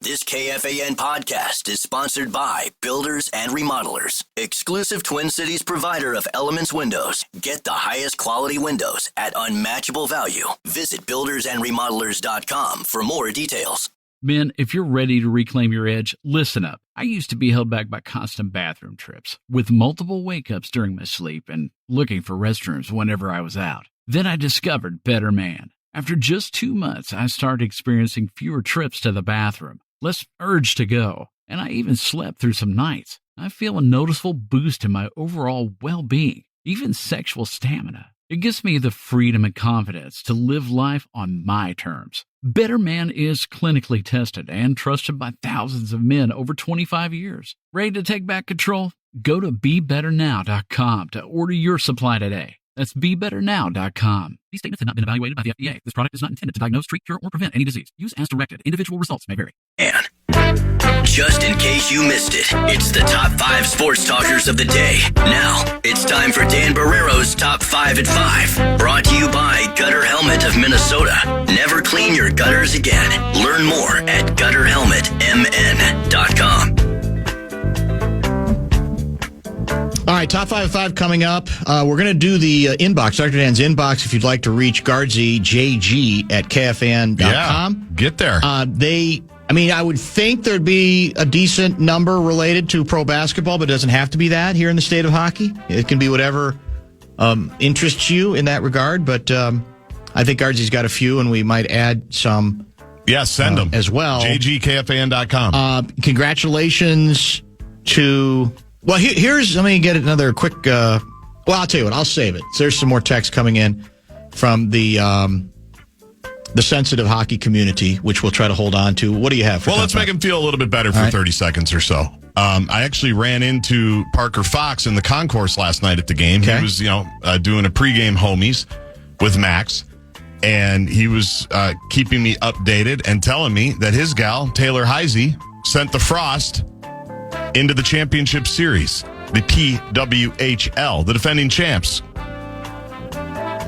This KFAN podcast is sponsored by Builders and Remodelers, exclusive Twin Cities provider of Elements Windows. Get the highest quality windows at unmatchable value. Visit buildersandremodelers.com for more details. Men, if you're ready to reclaim your edge, listen up. I used to be held back by constant bathroom trips, with multiple wake-ups during my sleep and looking for restrooms whenever I was out. Then I discovered Better Man. After just 2 months, I started experiencing fewer trips to the bathroom, less urge to go, and I even slept through some nights. I feel a noticeable boost in my overall well-being, even sexual stamina. It gives me the freedom and confidence to live life on my terms. Better Man is clinically tested and trusted by thousands of men over 25 years. Ready to take back control? Go to BeBetterNow.com to order your supply today. That's BeBetterNow.com. These statements have not been evaluated by the FDA. This product is not intended to diagnose, treat, cure, or prevent any disease. Use as directed. Individual results may vary. And just in case you missed it, it's the top 5 sports talkers of the day. Now, it's time for Dan Barrero's Top 5 at 5. Brought to you by Gutter Helmet of Minnesota. Never clean your gutters again. Learn more at gutterhelmetmn.com. All right, top 5 at 5 coming up. We're going to do the inbox, Dr. Dan's inbox, if you'd like to reach Gaardsy, JG at KFAN.com. Yeah, get there. I would think there'd be a decent number related to pro basketball, but it doesn't have to be that here in the state of hockey. It can be whatever interests you in that regard, but I think Gaardsy's got a few, and we might add some. Yeah, send them. As well. JGKFAN.com. Congratulations to... Well, let me get another quick, I'll tell you what, I'll save it. There's some more text coming in from the sensitive hockey community, which we'll try to hold on to. What do you have for let's make him feel a little bit better for 30 seconds or so. I actually ran into Parker Fox in the concourse last night at the game. Okay. He was, doing a pregame homies with Max, and he was keeping me updated and telling me that his gal, Taylor Heisey, sent the Frost into the championship series, the PWHL. The defending champs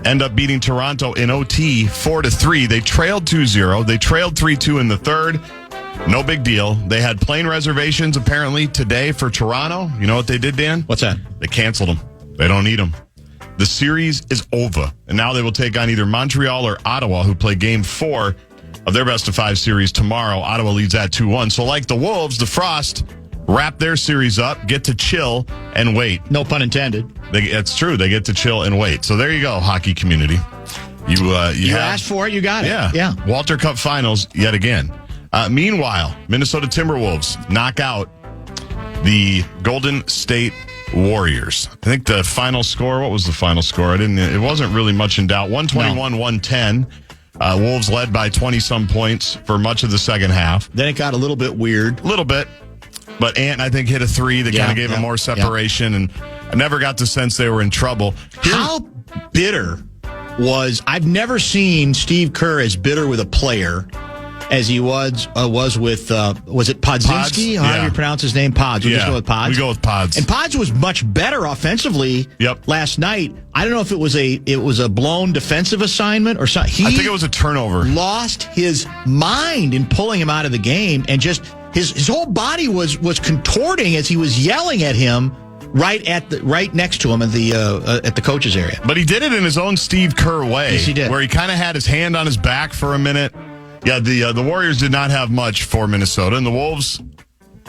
end up beating Toronto in OT 4-3. They trailed 2-0. They trailed 3-2 in the third. No big deal. They had plane reservations apparently today for Toronto. You know what they did, Dan? What's that? They canceled them. They don't need them. The series is over, and now they will take on either Montreal or Ottawa, who play Game 4 of their best-of-5 series tomorrow. Ottawa leads that 2-1. So like the Wolves, the Frost wrap their series up, get to chill and wait. No pun intended. It's true. They get to chill and wait. So there you go, hockey community. You asked for it, you got it. Yeah. Walter Cup Finals yet again. Meanwhile, Minnesota Timberwolves knock out the Golden State Warriors. I think the final score, what was the final score? It wasn't really much in doubt. 121-110. Wolves led by 20-some points for much of the second half. Then it got a little bit weird. A little bit. But Ant, I think, hit a 3 that kind of gave them more separation, and I never got the sense they were in trouble. How bitter I've never seen Steve Kerr as bitter with a player as he was with, was it Podzinski? How do you pronounce his name? Pods. We just go with Pods. We go with Pods. And Pods was much better offensively last night. I don't know if it was a blown defensive assignment or something. I think it was a turnover. Lost his mind in pulling him out of the game, and just his whole body was contorting as he was yelling at him right next to him at the coach's area. But he did it in his own Steve Kerr way. Yes, he did. Where he kind of had his hand on his back for a minute. Yeah, the Warriors did not have much for Minnesota, and the Wolves,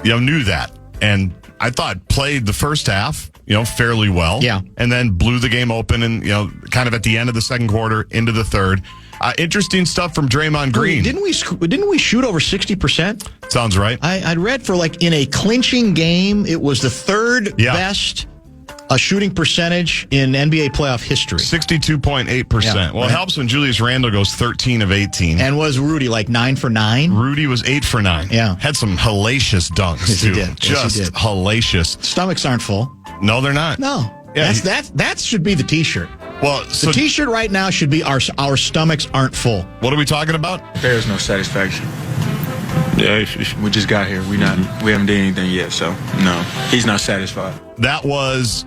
knew that, and I thought played the first half, fairly well. Yeah, and then blew the game open, and kind of at the end of the second quarter into the third. Interesting stuff from Draymond Green. Didn't we shoot over 60%? Sounds right. I'd read for in a clinching game, it was the third best shooting percentage in NBA playoff history. 62.8%. Yeah, well, it helps when Julius Randle goes 13 of 18. And was Rudy 9 for 9? Rudy was 8 for 9. Yeah. Had some hellacious dunks, yes, too. He did. Just yes, he did. Hellacious. Stomachs aren't full. No, they're not. No. Yeah, that should be the T-shirt. Well, the T-shirt right now should be our stomachs aren't full. What are we talking about? There is no satisfaction. Yeah, we just got here. We haven't done anything yet, so no, he's not satisfied. That was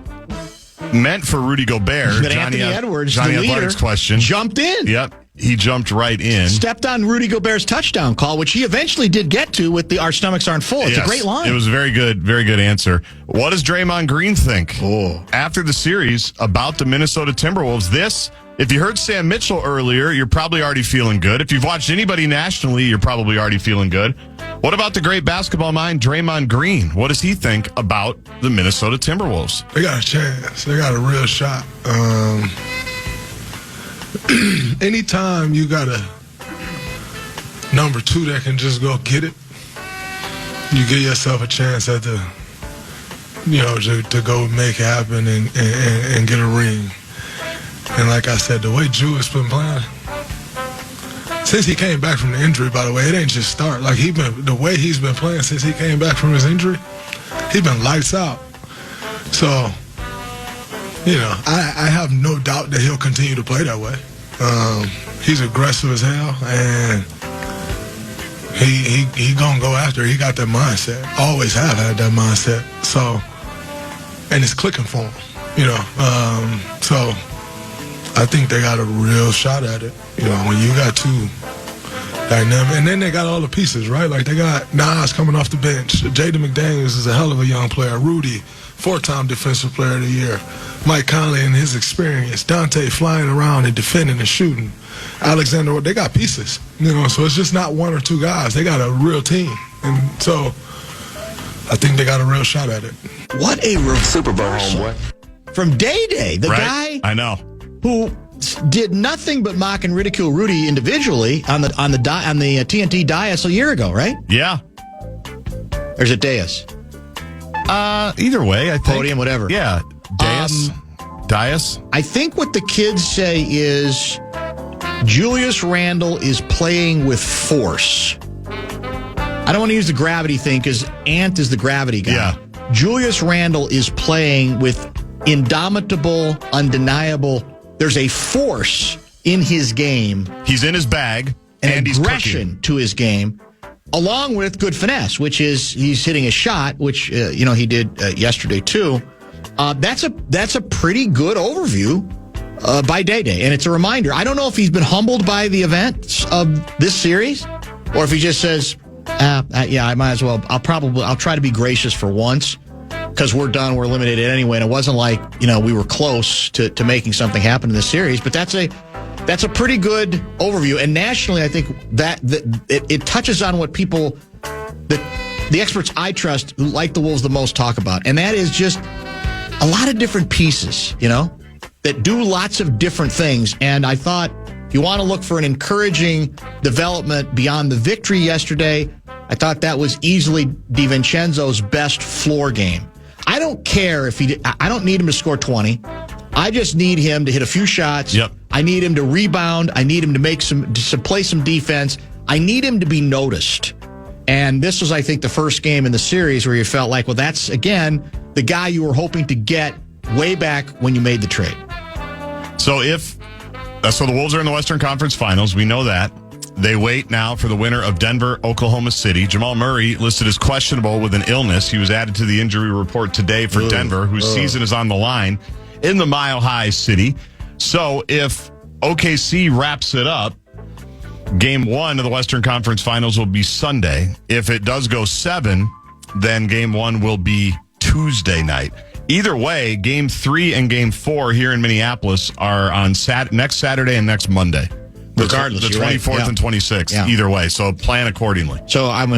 meant for Rudy Gobert. But Anthony Edwards, Johnny the leader, Edwards question, jumped in. Yep. he jumped right in. Stepped on Rudy Gobert's touchdown call, which he eventually did get to with the "Our stomachs aren't full." It's a great line. It was a very good answer. What does Draymond Green think after the series about the Minnesota Timberwolves? If you heard Sam Mitchell earlier, you're probably already feeling good. If you've watched anybody nationally, you're probably already feeling good. What about the great basketball mind, Draymond Green? What does he think about the Minnesota Timberwolves? They got a chance. They got a real shot. Anytime you got a number 2 that can just go get it, you give yourself a chance at to go make it happen and get a ring. And like I said, the way Jew's been playing, since he came back from the injury, by the way, it ain't just start. Like the way he's been playing since he came back from his injury, he's been lights out. So, I have no doubt that he'll continue to play that way. He's aggressive as hell, and he gonna go after it. He got that mindset. Always have had that mindset. So, and it's clicking for him. So I think they got a real shot at it. When you got 2 dynamic, and then they got all the pieces, right? Like they got Nas coming off the bench. Jaden McDaniels is a hell of a young player. Rudy, 4-time Defensive Player of the Year. Mike Conley and his experience. Dante flying around and defending and shooting. Alexander, they got pieces. So it's just not 1 or 2 guys. They got a real team. And so I think they got a real shot at it. What a Super Bowl homeboy. From Day, the guy I know, who did nothing but mock and ridicule Rudy individually on the TNT dais a year ago, right? Yeah. Or is it dais? Either way, I think. Podium, whatever. Yeah. Dais. I think what the kids say is Julius Randle is playing with force. I don't want to use the gravity thing because Ant is the gravity guy. Yeah. Julius Randle is playing with indomitable, undeniable. There's a force in his game. He's in his bag. An and aggression he's to his game, along with good finesse, which is he's hitting a shot, which he did yesterday too. That's a pretty good overview by Day, and it's a reminder. I don't know if he's been humbled by the events of this series, or if he just says, "I might as well. I'll try to be gracious for once." Because we're done, we're eliminated anyway, and it wasn't like we were close to making something happen in this series. But that's a pretty good overview, and nationally, I think that it touches on what people, the experts I trust who like the Wolves the most, talk about, and that is just a lot of different pieces, that do lots of different things. And I thought if you want to look for an encouraging development beyond the victory yesterday, I thought that was easily DiVincenzo's best floor game. I don't care if I don't need him to score 20. I just need him to hit a few shots. Yep. I need him to rebound. I need him to play some defense. I need him to be noticed. And this was, I think, the first game in the series where you felt like, well, that's, again, the guy you were hoping to get way back when you made the trade. So the Wolves are in the Western Conference Finals. We know that. They wait now for the winner of Denver, Oklahoma City. Jamal Murray listed as questionable with an illness. He was added to the injury report today for Denver, whose season is on the line in the Mile High City. So if OKC wraps it up, Game 1 of the Western Conference Finals will be Sunday. If it does go 7, then Game 1 will be Tuesday night. Either way, Game 3 and Game 4 here in Minneapolis are on next Saturday and next Monday. Regardless, the 24th and 26th, either way. So plan accordingly. So I'm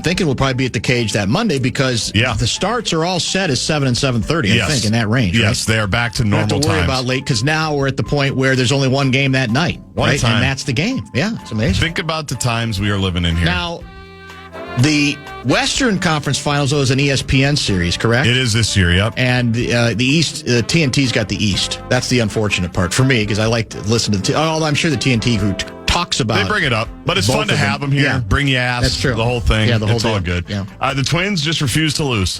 thinking we'll probably be at the Cage that Monday because the starts are all set as 7 and 7:30. I think in that range. Yes, right? They are back to normal times. Don't have to worry about late because now we're at the point where there's only one game that night, right? And that's the game. Yeah, it's amazing. Think about the times we are living in here. Now, the Western Conference Finals is an ESPN series, correct? It is this year, yep. And the East, TNT's got the East. That's the unfortunate part for me because I like to listen to although I'm sure the TNT crew talks about. They bring it up, but it's fun to have them here. Yeah. Bring your ass. That's true. The whole thing. Yeah, the whole it's deal. All good. Yeah. The Twins just refuse to lose.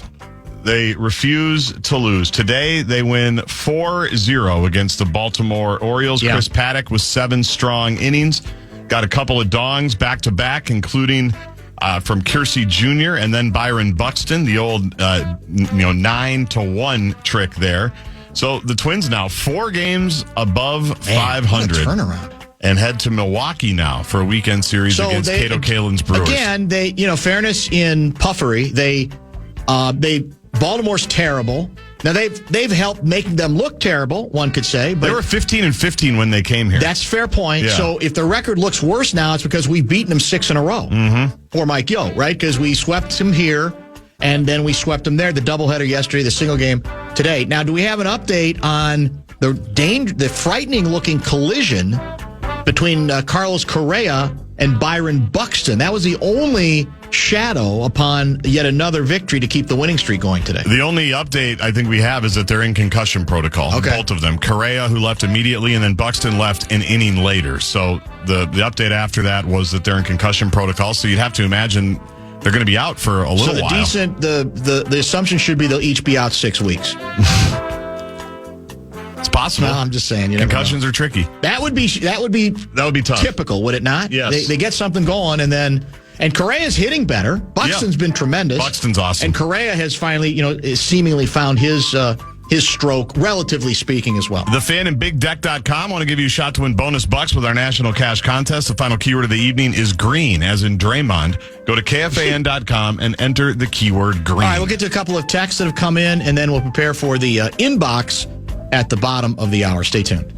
They refuse to lose. Today, they win 4-0 against the Baltimore Orioles. Yeah. Chris Paddock with 7 strong innings. Got a couple of dongs back-to-back, including from Kiersey Jr. and then Byron Buxton, the old 9-1 trick there. So the Twins now 4 games above 500. What a turnaround. and head to Milwaukee now for a weekend series against Cato Kalin's Brewers. Again, fairness in puffery, Baltimore's terrible. Now they've helped making them look terrible, one could say. But they were 15-15 when they came here. That's a fair point. Yeah. So if the record looks worse now, it's because we've beaten them 6 in a row. Poor Mike Yo, right? Because we swept him here, and then we swept him there. The doubleheader yesterday, the single game today. Now, do we have an update on the frightening-looking collision between Carlos Correa and Byron Buxton? That was the only shadow upon yet another victory to keep the winning streak going today. The only update I think we have is that they're in concussion protocol. Okay. Both of them. Correa, who left immediately, and then Buxton left an inning later. So the update after that was that they're in concussion protocol. So you'd have to imagine they're going to be out for a little while. So the assumption should be they'll each be out 6 weeks. It's possible. No, I'm just saying. Concussions are tricky. That would be tough. typical, would it not? Yes. They get something going, and Correa's hitting better. Buxton's been tremendous. Buxton's awesome. And Correa has finally, seemingly found his stroke, relatively speaking, as well. The Fan and BigDeck.com want to give you a shot to win bonus bucks with our national cash contest. The final keyword of the evening is green, as in Draymond. Go to KFAN.com and enter the keyword green. All right, we'll get to a couple of texts that have come in, and then we'll prepare for the inbox at the bottom of the hour. Stay tuned.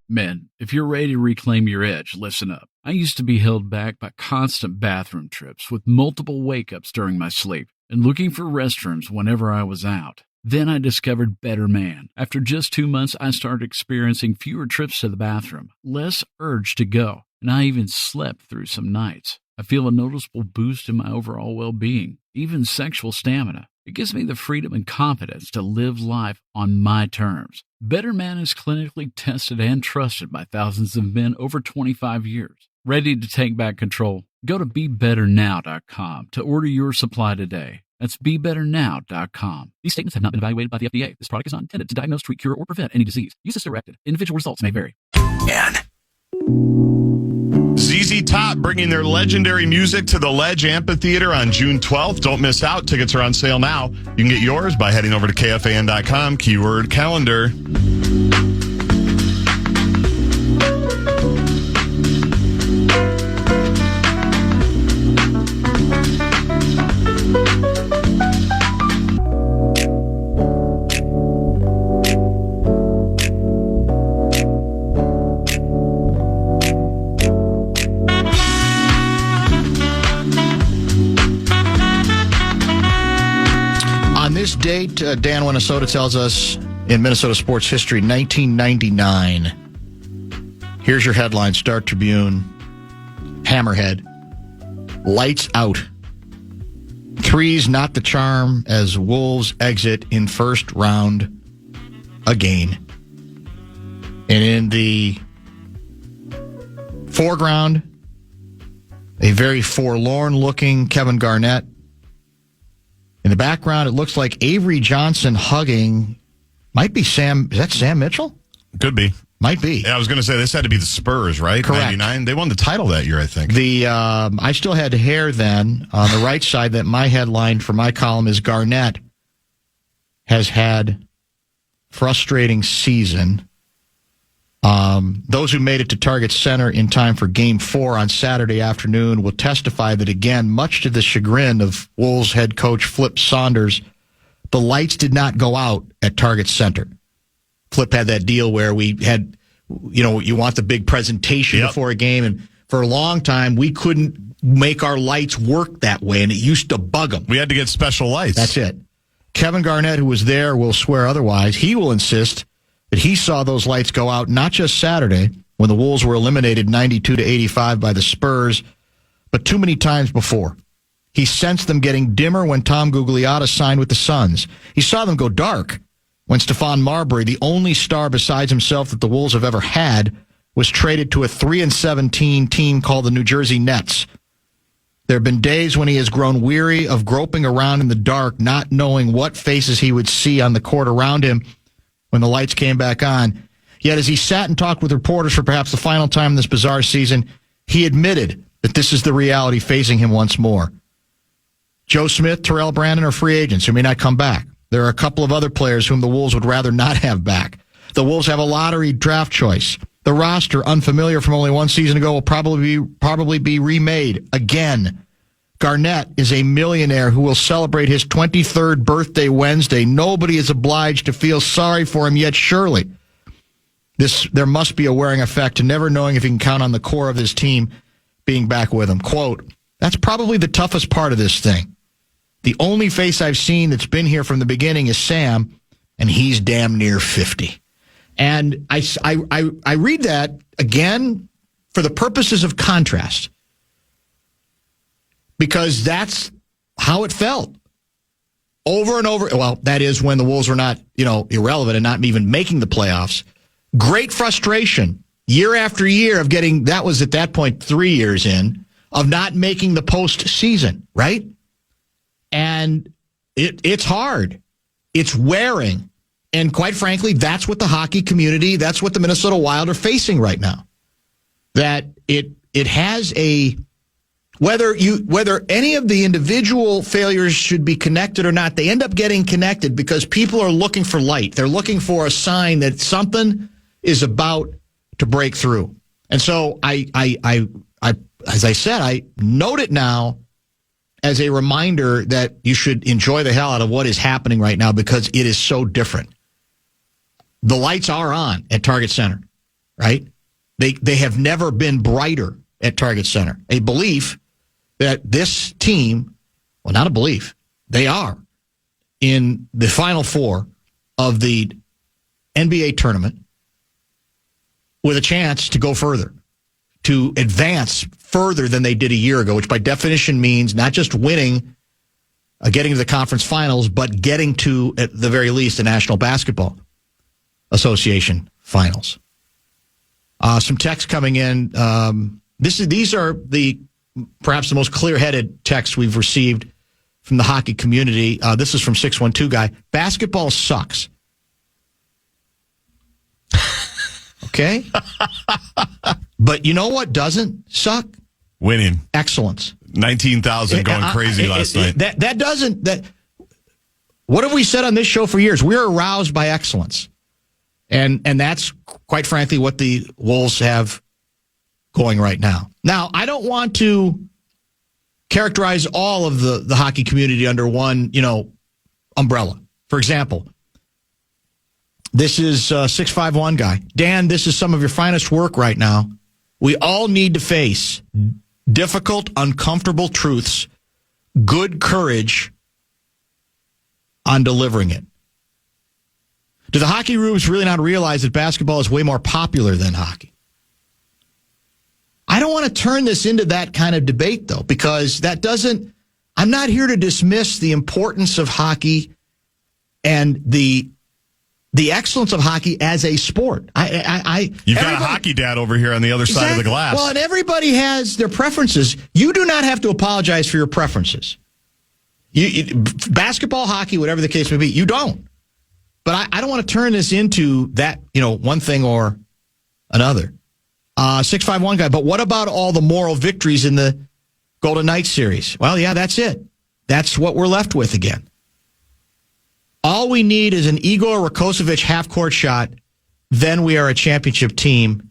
Men, if you're ready to reclaim your edge, listen up. I used to be held back by constant bathroom trips with multiple wake-ups during my sleep and looking for restrooms whenever I was out. Then I discovered Better Man. After just 2 months, I started experiencing fewer trips to the bathroom, less urge to go, and I even slept through some nights. I feel a noticeable boost in my overall well-being, even sexual stamina. It gives me the freedom and confidence to live life on my terms. Better Man is clinically tested and trusted by thousands of men over 25 years. Ready to take back control? Go to BeBetterNow.com to order your supply today. That's BeBetterNow.com. These statements have not been evaluated by the FDA. This product is not intended to diagnose, treat, cure, or prevent any disease. Use as directed. Individual results may vary. And ZZ Top bringing their legendary music to the Ledge Amphitheater on June 12th. Don't miss out. Tickets are on sale now. You can get yours by heading over to KFAN.com, keyword calendar. This date, Dan Minnesota tells us in Minnesota sports history, 1999. Here's your headline, Star Tribune, Hammerhead, lights out. Threes not the charm as Wolves exit in first round again. And in the foreground, a very forlorn-looking Kevin Garnett. In the background, it looks like Avery Johnson hugging, might be Sam, is that Sam Mitchell? Could be. Might be. Yeah, I was going to say, this had to be the Spurs, right? Correct. 99. They won the title that year, I think. I still had hair then. On the right side, that my headline for my column is Garnett has had frustrating season. Those who made it to Target Center in time for Game 4 on Saturday afternoon will testify that, again, much to the chagrin of Wolves head coach Flip Saunders, the lights did not go out at Target Center. Flip had that deal where we had, you want the big presentation before a game, and for a long time, we couldn't make our lights work that way, and it used to bug them. We had to get special lights. That's it. Kevin Garnett, who was there, will swear otherwise. He will insist that he saw those lights go out not just Saturday when the Wolves were eliminated 92-85 by the Spurs, but too many times before. He sensed them getting dimmer when Tom Gugliotta signed with the Suns. He saw them go dark when Stephon Marbury, the only star besides himself that the Wolves have ever had, was traded to a 3-17 team called the New Jersey Nets. There have been days when he has grown weary of groping around in the dark, not knowing what faces he would see on the court around him when the lights came back on. Yet as he sat and talked with reporters for perhaps the final time this bizarre season, he admitted that this is the reality facing him once more. Joe Smith, Terrell Brandon are free agents who may not come back. There are a couple of other players whom the Wolves would rather not have back. The Wolves have a lottery draft choice. The roster, unfamiliar from only one season ago, will probably be remade again. Garnett is a millionaire who will celebrate his 23rd birthday Wednesday. Nobody is obliged to feel sorry for him yet, surely. There must be a wearing effect to never knowing if he can count on the core of his team being back with him. Quote, that's probably the toughest part of this thing. The only face I've seen that's been here from the beginning is Sam, and he's damn near 50. And I read that, again, for the purposes of contrast, because that's how it felt over and over. Well, that is when the Wolves were not, irrelevant and not even making the playoffs. Great frustration year after year of getting, that was at that point 3 years in, of not making the postseason, right? And it's hard. It's wearing. And quite frankly, that's what the hockey community, that's what the Minnesota Wild are facing right now. That it has a, whether any of the individual failures should be connected or not, they end up getting connected because people are looking for light. They're looking for a sign that something is about to break through. And so I as I said, I note it now as a reminder that you should enjoy the hell out of what is happening right now because it is so different. The lights are on at Target Center, right? They have never been brighter at Target Center. A belief that this team, well, not a belief, they are in the Final Four of the NBA tournament with a chance to go further, to advance further than they did a year ago, which by definition means not just winning, getting to the conference finals, but getting to, at the very least, the National Basketball Association finals. Some texts coming in. These are perhaps the most clear-headed texts we've received from the hockey community. This is from 612 guy. Basketball sucks. Okay? But you know what doesn't suck? Winning. Excellence. 19,000 going crazy last night. That doesn't... What have we said on this show for years? We're aroused by excellence. And that's, quite frankly, what the Wolves have going right now. Now, I don't want to characterize all of the hockey community under one, umbrella. For example, this is 651 guy. Dan, this is some of your finest work right now. We all need to face difficult, uncomfortable truths, good courage on delivering it. Do the hockey rooms really not realize that basketball is way more popular than hockey? I don't want to turn this into that kind of debate, though, because I'm not here to dismiss the importance of hockey and the excellence of hockey as a sport. You've got a hockey dad over here on the other side of the glass. Well, and everybody has their preferences. You do not have to apologize for your preferences. Basketball, hockey, whatever the case may be, you don't. But I don't want to turn this into that, one thing or another. 651 guy, but what about all the moral victories in the Golden Knights series? Well, yeah, that's it. That's what we're left with again. All we need is an Igor Rakocevic half-court shot, then we are a championship team.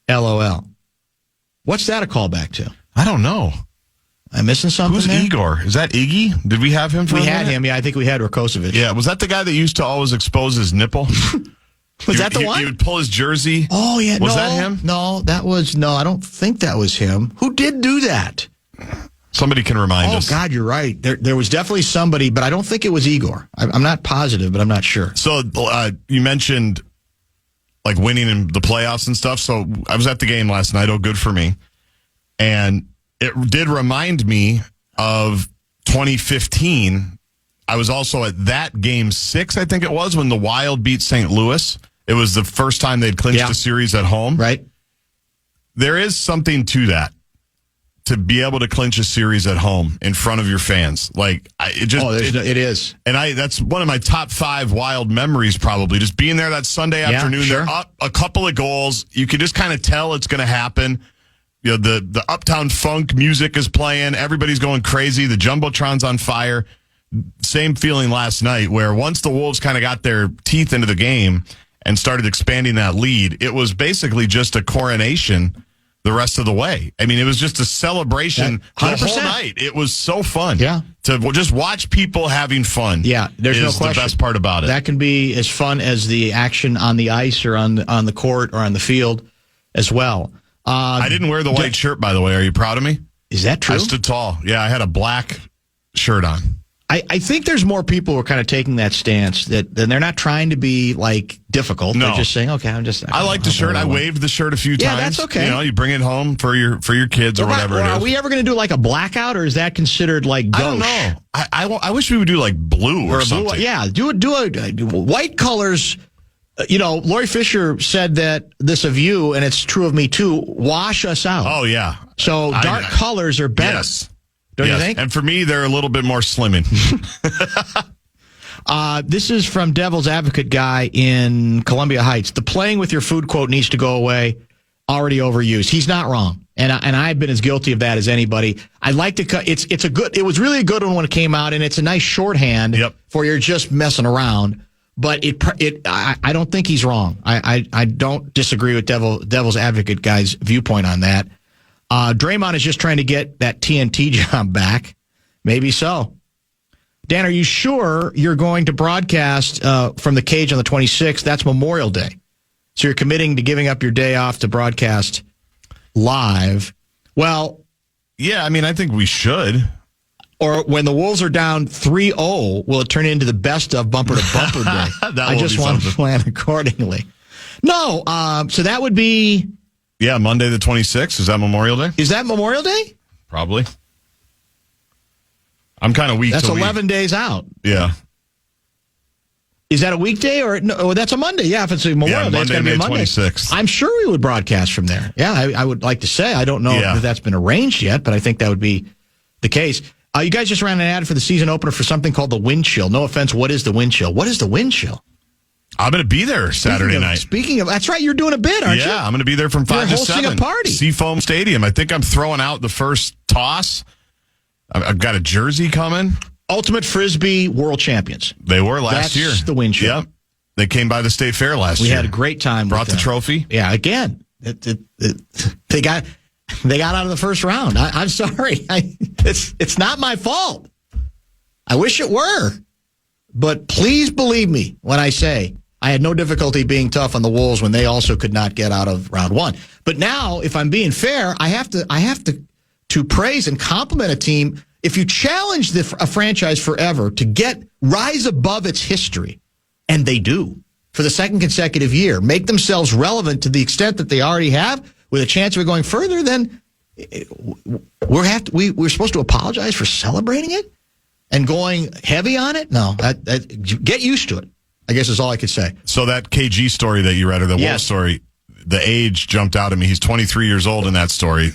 LOL. What's that a callback to? I don't know. I'm missing something. Who's there? Igor? Is that Iggy? Did we have him for We had him, yeah. I think we had Rakocevic. Yeah, was that the guy that used to always expose his nipple? Was that the one? He would pull his jersey. Oh, yeah. Was that him? No, I don't think that was him. Who did do that? Somebody can remind us. Oh, God, you're right. There was definitely somebody, but I don't think it was Igor. I'm not positive, but I'm not sure. So you mentioned like winning in the playoffs and stuff. So I was at the game last night. Oh, good for me. And it did remind me of 2015. I was also at that game 6, I think it was, when the Wild beat St. Louis. It was the first time they'd clinched a series at home. Right. There is something to that, to be able to clinch a series at home in front of your fans. It is. And that's one of my top 5 Wild memories, probably. Just being there that Sunday afternoon. Sure. They're up a couple of goals. You could just kind of tell it's going to happen. The Uptown Funk music is playing. Everybody's going crazy. The Jumbotron's on fire. Same feeling last night, where once the Wolves kind of got their teeth into the game and started expanding that lead, it was basically just a coronation the rest of the way. I mean, it was just a celebration the whole night. It was so fun. Yeah. To just watch people having fun. Yeah, there's no question. The best part about it. That can be as fun as the action on the ice or on the court or on the field as well. I didn't wear the white shirt, by the way. Are you proud of me? Is that true? I stood tall. Yeah, I had a black shirt on. I think there's more people who are kind of taking that stance that they're not trying to be like difficult. No. They're just saying, okay, I like the shirt. I waved the shirt a few times. Yeah, that's okay. You know, you bring it home for your kids or whatever it is. Are we ever going to do like a blackout, or is that considered like gauche? I don't know. I wish we would do like blue or something. Blue, yeah, do a white colors. Lori Fisher said that this of you, and it's true of me too, wash us out. Oh yeah. So dark colors are better. Yes. Don't you think? And for me, they're a little bit more slimming. This is from Devil's Advocate guy in Columbia Heights. The playing with your food quote needs to go away. Already overused. He's not wrong, and I've been as guilty of that as anybody. I like to cut. It's a good. It was really a good one when it came out, and it's a nice shorthand for you're just messing around. But I don't think he's wrong. I don't disagree with Devil's Advocate guy's viewpoint on that. Draymond is just trying to get that TNT job back. Maybe so. Dan, are you sure you're going to broadcast from the cage on the 26th? That's Memorial Day. So you're committing to giving up your day off to broadcast live. Well, yeah, I mean, I think we should. Or when the Wolves are down 3-0, will it turn into the best of bumper to bumper day? I just want to plan accordingly. No, so that would be... Yeah, Monday the 26th. Is that Memorial Day? Is that Memorial Day? Probably. I'm kind of weak. That's 11 days out. Yeah. Is that a weekday or no? That's a Monday. Yeah, if it's a Memorial Day, it's going to be a Monday. 26th. I'm sure we would broadcast from there. Yeah, I would like to say. I don't know if that's been arranged yet, but I think that would be the case. You guys just ran an ad for the season opener for something called the Wind Chill. No offense, what is the Wind Chill? What is the Wind Chill? I'm going to be there Saturday night. Speaking of, that's right, you're doing a bid, aren't you? Yeah, I'm going to be there from 5 to 7. You're hosting a party. Seafoam Stadium. I think I'm throwing out the first toss. I've got a jersey coming. Ultimate Frisbee World Champions. They were last year. That's the Wind Chill. Yep. They came by the State Fair last year. We had a great time. Brought the trophy. Yeah, again, they got out of the first round. I'm sorry. It's not my fault. I wish it were. But please believe me when I say I had no difficulty being tough on the Wolves when they also could not get out of round one. But now, if I'm being fair, I have to praise and compliment a team. If you challenge a franchise forever to rise above its history, and they do for the second consecutive year, make themselves relevant to the extent that they already have, with a chance of going further, then we're supposed to apologize for celebrating it and going heavy on it. No, get used to it, I guess is all I could say. So that KG story that you read, or the Wolf story, the age jumped out at me. He's 23 years old in that story,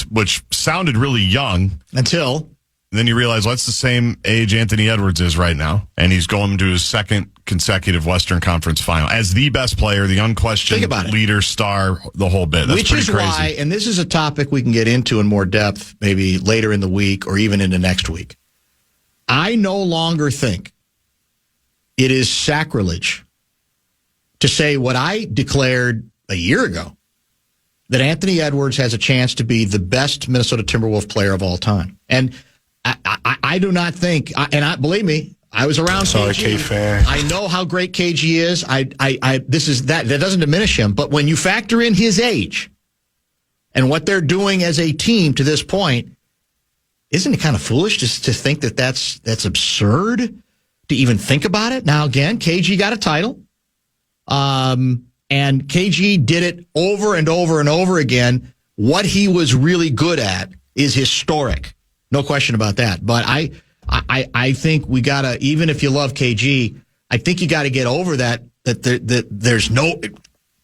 which sounded really young. Until... Then you realize, well, that's the same age Anthony Edwards is right now, and he's going to his second consecutive Western Conference final as the best player, the unquestioned leader, star, the whole bit. That's Which is crazy. Why, and this is a topic we can get into in more depth maybe later in the week or even into next week. I no longer think it is sacrilege to say what I declared a year ago, that Anthony Edwards has a chance to be the best Minnesota Timberwolf player of all time. And I do not think, believe me, I was around KG. KFAN. I know how great KG is. That doesn't diminish him. But when you factor in his age and what they're doing as a team to this point, isn't it kind of foolish to think that that's absurd to even think about it? Now, again, KG got a title. And KG did it over and over and over again. What he was really good at is historic. No question about that. But I think we got to, even if you love KG, I think you got to get over that there's no,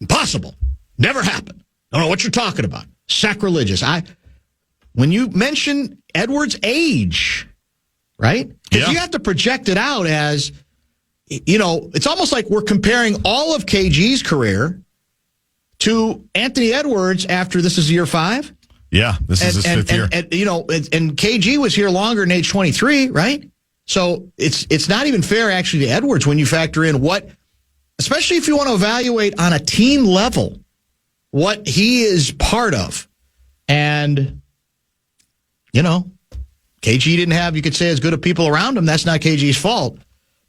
impossible, never happened. I don't know what you're talking about. Sacrilegious. When you mention Edwards' age, right? Because you have to project it out as, it's almost like we're comparing all of KG's career to Anthony Edwards after this is year 5. Yeah, this is his 5th year. And KG was here longer than age 23, right? So it's not even fair, actually, to Edwards when you factor in what especially if you want to evaluate on a team level what he is part of. And, KG didn't have, you could say, as good of people around him. That's not KG's fault.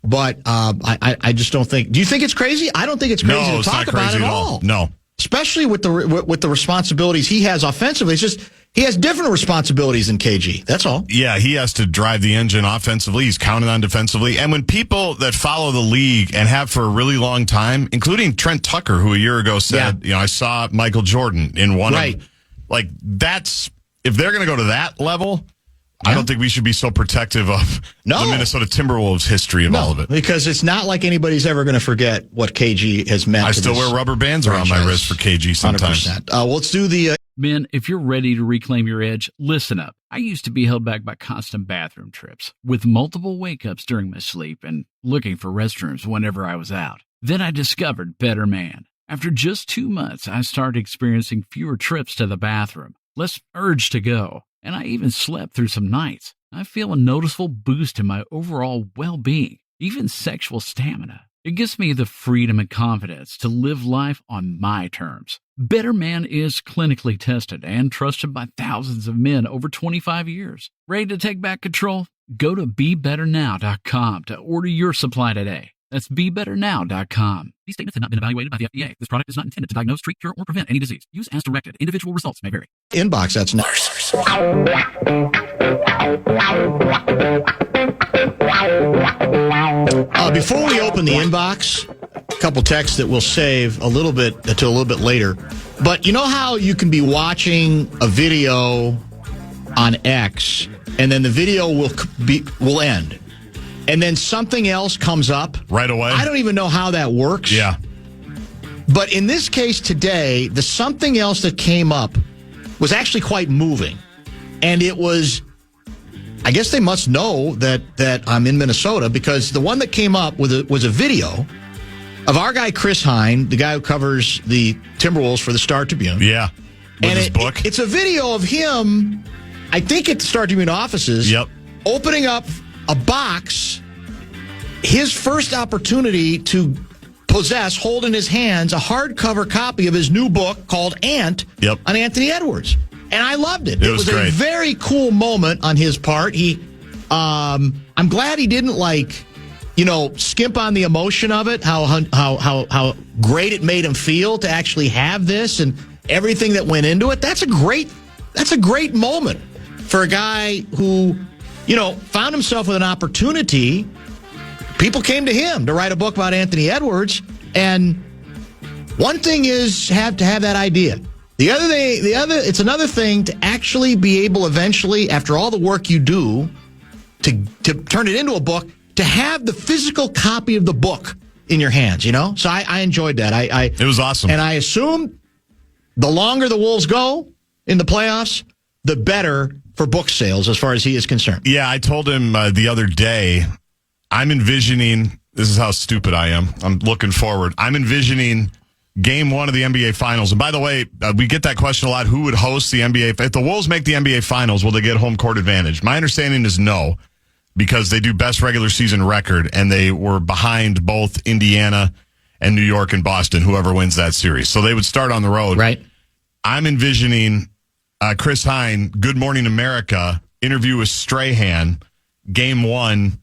But I just don't think. Do you think it's crazy? I don't think it's crazy to talk about it at all. No. Especially with the responsibilities he has offensively. It's just he has different responsibilities than KG. That's all. Yeah, he has to drive the engine offensively. He's counted on defensively. And when people that follow the league and have for a really long time, including Trent Tucker, who a year ago said, I saw Michael Jordan in one of, like, that's, if they're going to go to that level, I don't think we should be so protective of the Minnesota Timberwolves history of all of it. Because it's not like anybody's ever going to forget what KG has meant. I still wear rubber bands around my wrist for KG sometimes. 100%. Let's do the... Men, if you're ready to reclaim your edge, listen up. I used to be held back by constant bathroom trips, with multiple wake-ups during my sleep and looking for restrooms whenever I was out. Then I discovered Better Man. After just 2 months, I started experiencing fewer trips to the bathroom, less urge to go, and I even slept through some nights. I feel a noticeable boost in my overall well-being, even sexual stamina. It gives me the freedom and confidence to live life on my terms. Better Man is clinically tested and trusted by thousands of men over 25 years. Ready to take back control? Go to BeBetterNow.com to order your supply today. That's BeBetterNow.com. These statements have not been evaluated by the FDA. This product is not intended to diagnose, treat, cure, or prevent any disease. Use as directed. Individual results may vary. Inbox, that's next. Before we open the inbox, a couple texts that we'll save a little bit until a little bit later. But you know how you can be watching a video on X and then the video will end, and then something else comes up right away? I don't even know how that works. Yeah. But in this case today, the something else that came up was actually quite moving. And it was, I guess they must know that I'm in Minnesota, because the one that came up was a video of our guy Chris Hine, the guy who covers the Timberwolves for the Star Tribune. Yeah. With his book. It's a video of him, I think at the Star Tribune offices, opening up a box, his first opportunity to hold in his hands a hardcover copy of his new book called Ant on Anthony Edwards. And I loved it. It was great. A very cool moment on his part. I'm glad he didn't skimp on the emotion of it, how great it made him feel to actually have this and everything that went into it. That's a great moment for a guy who, found himself with an opportunity. People came to him to write a book about Anthony Edwards, and one thing is to have that idea. It's another thing to actually be able eventually, after all the work you do, to turn it into a book, to have the physical copy of the book in your hands, So I enjoyed that. It was awesome. And I assume the longer the Wolves go in the playoffs, the better for book sales as far as he is concerned. Yeah, I told him the other day, I'm envisioning, this is how stupid I am. I'm looking forward. I'm envisioning Game 1 of the NBA Finals. And by the way, we get that question a lot. Who would host the NBA? If the Wolves make the NBA Finals, will they get home court advantage? My understanding is no, because they do best regular season record, and they were behind both Indiana and New York and Boston, whoever wins that series. So they would start on the road. Right. I'm envisioning Chris Hine, Good Morning America, interview with Strahan, Game 1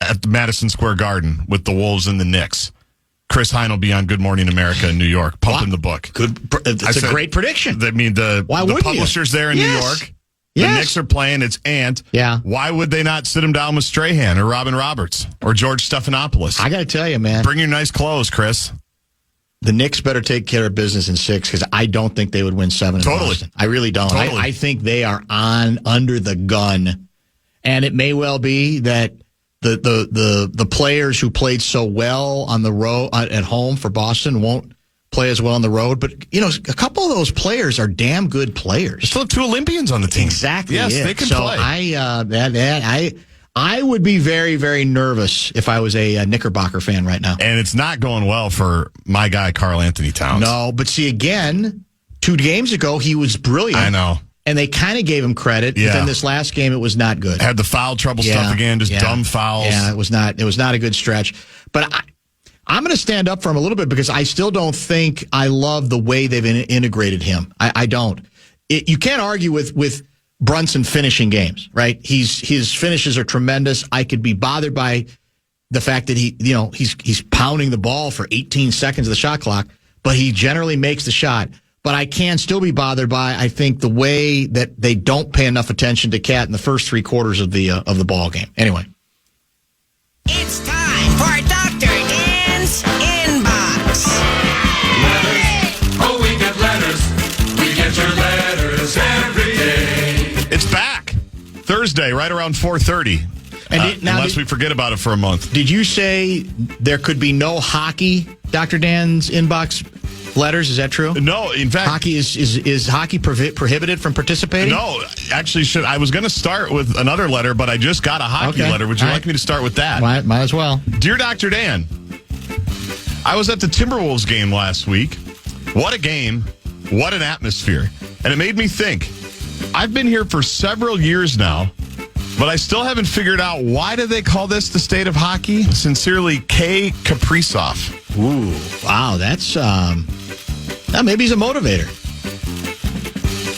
at the Madison Square Garden with the Wolves and the Knicks. Chris Hine will be on Good Morning America in New York, pumping the book. It's a great prediction. I mean, the publishers there in New York, the Knicks are playing. It's Ant. Yeah. Why would they not sit him down with Strahan or Robin Roberts or George Stephanopoulos? I got to tell you, man. Bring your nice clothes, Chris. The Knicks better take care of business in 6, because I don't think they would win 7 in Boston. I really don't. Totally. I think they are under the gun. And it may well be that the players who played so well on the road at home for Boston won't play as well on the road. But, a couple of those players are damn good players. They still have 2 Olympians on the team. Exactly. Yes, they can play. I would be very, very nervous if I was a Knickerbocker fan right now. And it's not going well for my guy, Karl Anthony Towns. No, but see, again, 2 games ago, he was brilliant. I know. And they kind of gave him credit. Yeah. But then this last game, it was not good. Had the foul trouble stuff again, just dumb fouls. Yeah, it was not a good stretch. But I'm going to stand up for him a little bit because I still don't think I love the way they've integrated him. I don't. You can't argue with Brunson finishing games, right? His finishes are tremendous. I could be bothered by the fact that he's pounding the ball for 18 seconds of the shot clock, but he generally makes the shot. But I can still be bothered by, I think, the way that they don't pay enough attention to Cat in the first 3 quarters of the ball game. Anyway. It's time for Dr. Dan's Inbox. Letters. Oh, we get letters. We get your letters every day. It's back. Thursday, right around 4:30. Unless we forget about it for a month. Did you say there could be no hockey, Dr. Dan's Inbox letters? Is that true? No, in fact, hockey is hockey prohibited from participating? No, actually, I was going to start with another letter, but I just got a hockey letter. Would you like me to start with that? Might as well. Dear Dr. Dan, I was at the Timberwolves game last week. What a game! What an atmosphere! And it made me think. I've been here for several years now, but I still haven't figured out why do they call this the state of hockey? Sincerely, K. Kaprizov. Ooh, wow, that's maybe he's a motivator.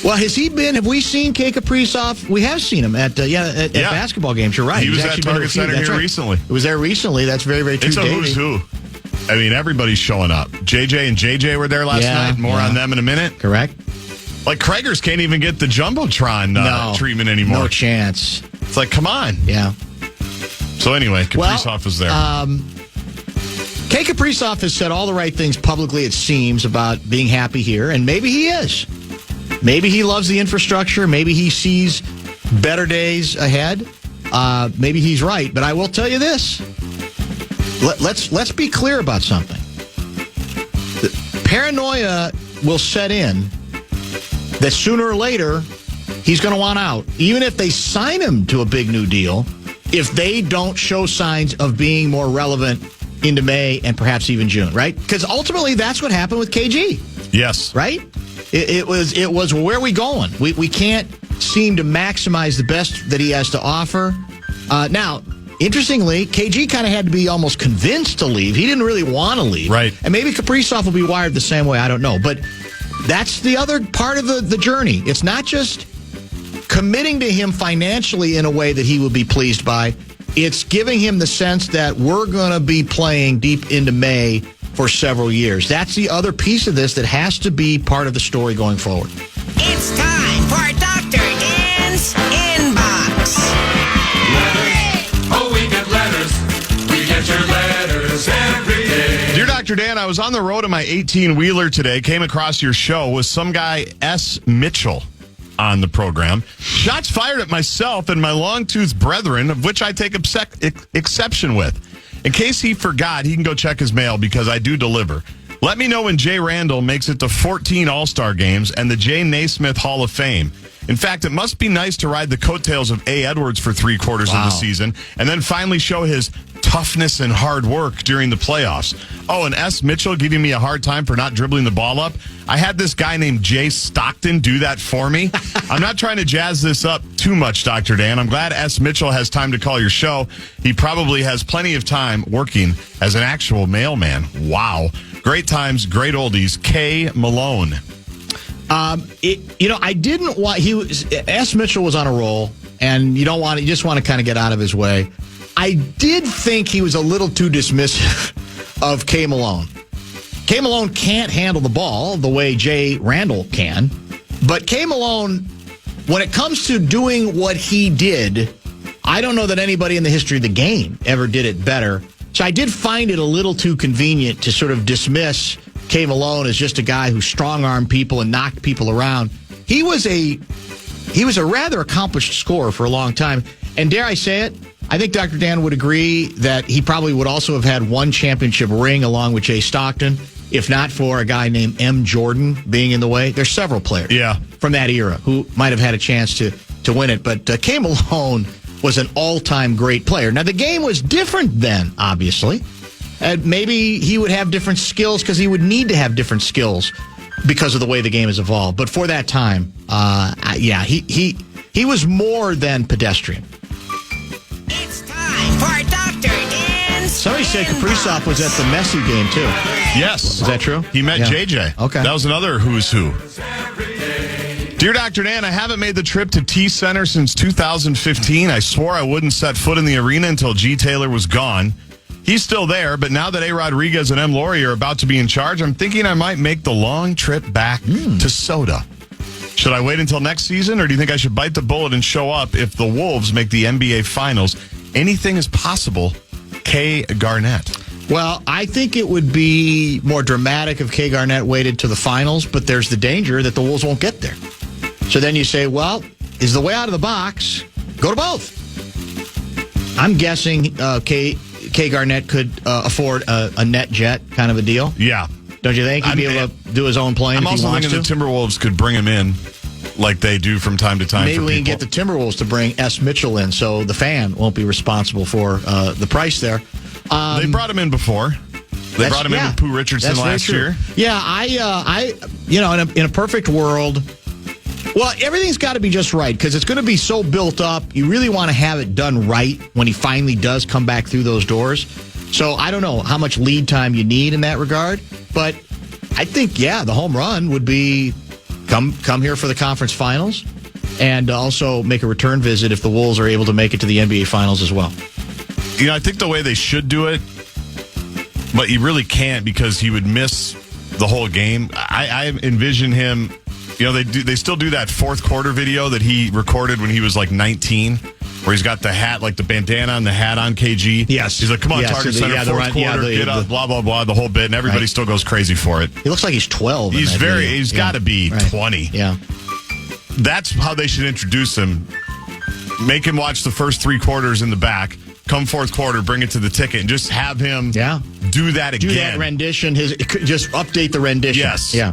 Well, have we seen K. Kaprizov? We have seen him at basketball games. You're right. He was at Target Center here recently. It was there recently. That's very, very true. It's a who's who. I mean, everybody's showing up. JJ and JJ were there last night. More on them in a minute. Correct. Like, Krager's can't even get the Jumbotron treatment anymore. No chance. It's like, come on. Yeah. So anyway, Kaprizov was there. K. Kaprizov has said all the right things publicly, it seems, about being happy here, and maybe he is. Maybe he loves the infrastructure. Maybe he sees better days ahead. Maybe he's right. But I will tell you this. Let's be clear about something. The paranoia will set in that sooner or later he's going to want out. Even if they sign him to a big new deal, if they don't show signs of being more relevant into May and perhaps even June, right? Because ultimately that's what happened with KG. Yes. Right? It was where are we going? We can't seem to maximize the best that he has to offer. Now, interestingly, KG kind of had to be almost convinced to leave. He didn't really want to leave. Right. And maybe Kaprizov will be wired the same way. I don't know. But that's the other part of the journey. It's not just committing to him financially in a way that he would be pleased by. It's giving him the sense that we're going to be playing deep into May for several years. That's the other piece of this that has to be part of the story going forward. It's time for Dr. Dan's Inbox. Letters. Oh, we get letters. We get your letters every day. Dear Dr. Dan, I was on the road in my 18-wheeler today, came across your show with some guy, S. Mitchell, on the program. Shots fired at myself and my long-toothed brethren, of which I take exception with. In case he forgot, he can go check his mail because I do deliver. Let me know when Jay Randall makes it to 14 All-Star games and the Jay Naismith Hall of Fame. In fact, it must be nice to ride the coattails of A. Edwards for 3 quarters of the season and then finally show his toughness and hard work during the playoffs. Oh, and S. Mitchell giving me a hard time for not dribbling the ball up. I had this guy named Jay Stockton do that for me. I'm not trying to jazz this up too much, Dr. Dan. I'm glad S. Mitchell has time to call your show. He probably has plenty of time working as an actual mailman. Wow. Great times, great oldies. K. Malone. I didn't want. S. Mitchell was on a roll, and you just want to kind of get out of his way. I did think he was a little too dismissive of K. Malone. K. Malone can't handle the ball the way Jay Randall can, but K. Malone, when it comes to doing what he did, I don't know that anybody in the history of the game ever did it better. So I did find it a little too convenient to sort of dismiss K. Malone as just a guy who strong-armed people and knocked people around. He was a rather accomplished scorer for a long time. And dare I say it, I think Dr. Dan would agree that he probably would also have had one championship ring along with Jay Stockton, if not for a guy named M. Jordan being in the way. There's several players from that era who might have had a chance to win it. But K. Malone was an all-time great player. Now, the game was different then, obviously. Maybe he would have different skills because he would need to have different skills because of the way the game has evolved. But for that time, he was more than pedestrian. It's time for Dr. Dan's Somebody said Kaprizov was at the Messi game, too. Yes. Is that true? He met Yeah. JJ. Okay. That was another who's who. Dear Dr. Dan, I haven't made the trip to T Center since 2015. I swore I wouldn't set foot in the arena until G. Taylor was gone. He's still there, but now that A. Rodriguez and M. Laurie are about to be in charge, I'm thinking I might make the long trip back to Soda. Should I wait until next season, or do you think I should bite the bullet and show up if the Wolves make the NBA Finals? Anything is possible. Kay Garnett. Well, I think it would be more dramatic if Kay Garnett waited to the finals, but there's the danger that the Wolves won't get there. So then you say, well, is the way out of the box, go to both. I'm guessing Kay Garnett could afford a net jet kind of a deal. Yeah. Don't you think? He'd be able to do his own plane I'm if he also wants thinking to? the Timberwolves could bring him in like they do from time to time. Maybe for we can people. get the Timberwolves to bring S. Mitchell in so the fan won't be responsible for the price there. They brought him in before. They brought him in with Pooh Richardson That's very last true. year. Yeah, I in a perfect world, well, everything's got to be just right because it's going to be so built up. You really want to have it done right when he finally does come back through those doors. So I don't know how much lead time you need in that regard, but I think, the home run would be come here for the conference finals and also make a return visit if the Wolves are able to make it to the NBA Finals as well. You know, I think the way they should do it, but you really can't because he would miss the whole game. I envision him, they still do that fourth quarter video that he recorded when he was like 19, where he's got the hat, like the bandana and the hat on KG. Yes. He's like, come on, Yes, target the- center, yeah, the fourth run- quarter, yeah, get up, blah, blah, blah, the whole bit, and everybody Right. still goes crazy for it. He looks like he's 12. in He's that video. he's got to be Right. 20. Yeah. That's how they should introduce him. Make him watch the first three quarters in the back. Come fourth quarter, bring it to the ticket, and just have him do that again. Do that rendition. Just update the rendition. Yes. Yeah.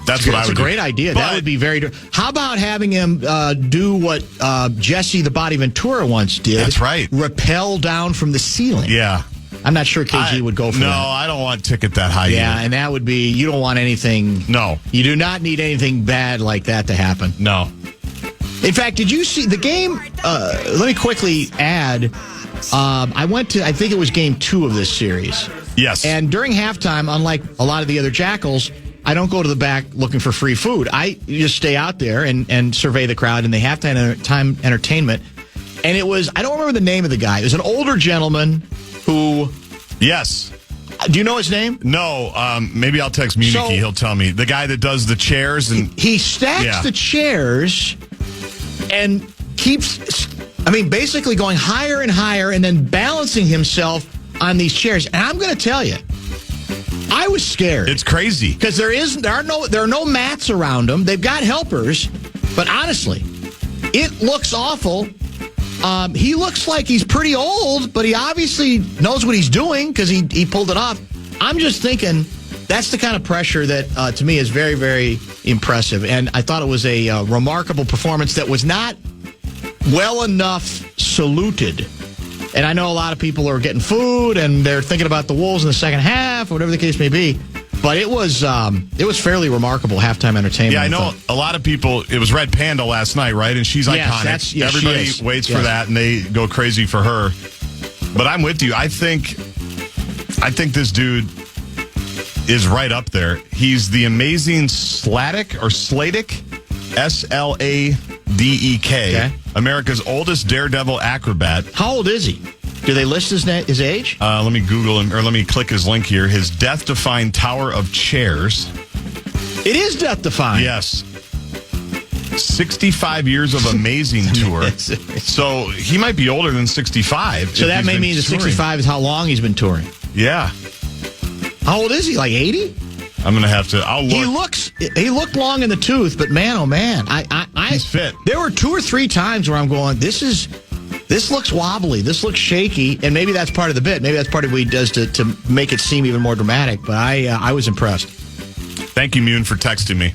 That's what I would do. That's a great idea. That would be very. How about having him do what Jesse the Body Ventura once did? That's right. Rappel down from the ceiling. Yeah. I'm not sure KG would go for no, that. I don't want ticket that high. Yeah, either. and that would be. You don't want anything. No. You do not need anything bad like that to happen. No. In fact, did you see the game? Let me quickly add. I went to. I think it was game 2 of this series. Yes. And during halftime, unlike a lot of the other Jackals, I don't go to the back looking for free food. I just stay out there and survey the crowd, and they have time entertainment. And it was, I don't remember the name of the guy. It was an older gentleman who... Yes. Do you know his name? No. Maybe I'll text Munich. So- He'll tell me. The guy that does the chairs and... He stacks the chairs and keeps, basically going higher and higher and then balancing himself on these chairs. And I'm going to tell you, I was scared. It's crazy. Because there are no mats around them. They've got helpers, but honestly, it looks awful. He looks like he's pretty old, but he obviously knows what he's doing because he pulled it off. I'm just thinking that's the kind of pressure that, to me, is very, very impressive. And I thought it was a remarkable performance that was not well enough saluted. And I know a lot of people are getting food and they're thinking about the Wolves in the second half, or whatever the case may be. But it was fairly remarkable halftime entertainment. Yeah, I know a lot of people. It was Red Panda last night, right? And she's iconic. Everybody waits for that, and they go crazy for her. But I'm with you. I think this dude is right up there. He's the amazing Sladek or Sladek, Sladek, Okay. America's oldest daredevil acrobat. How old is he? Do they list his age? Let me Google him, or let me click his link here. His death-defying tower of chairs. It is death-defying. Yes. 65 years of amazing tour. So he might be older than 65. So that may mean that 65 is how long he's been touring. Yeah. How old is he? Like 80? I'm going to have to. I'll look. He looked long in the tooth, but man, oh man. He's fit. There were 2 or 3 times where I'm going, this looks wobbly. This looks shaky. And maybe that's part of the bit. Maybe that's part of what he does to make it seem even more dramatic. But I was impressed. Thank you, Mune, for texting me.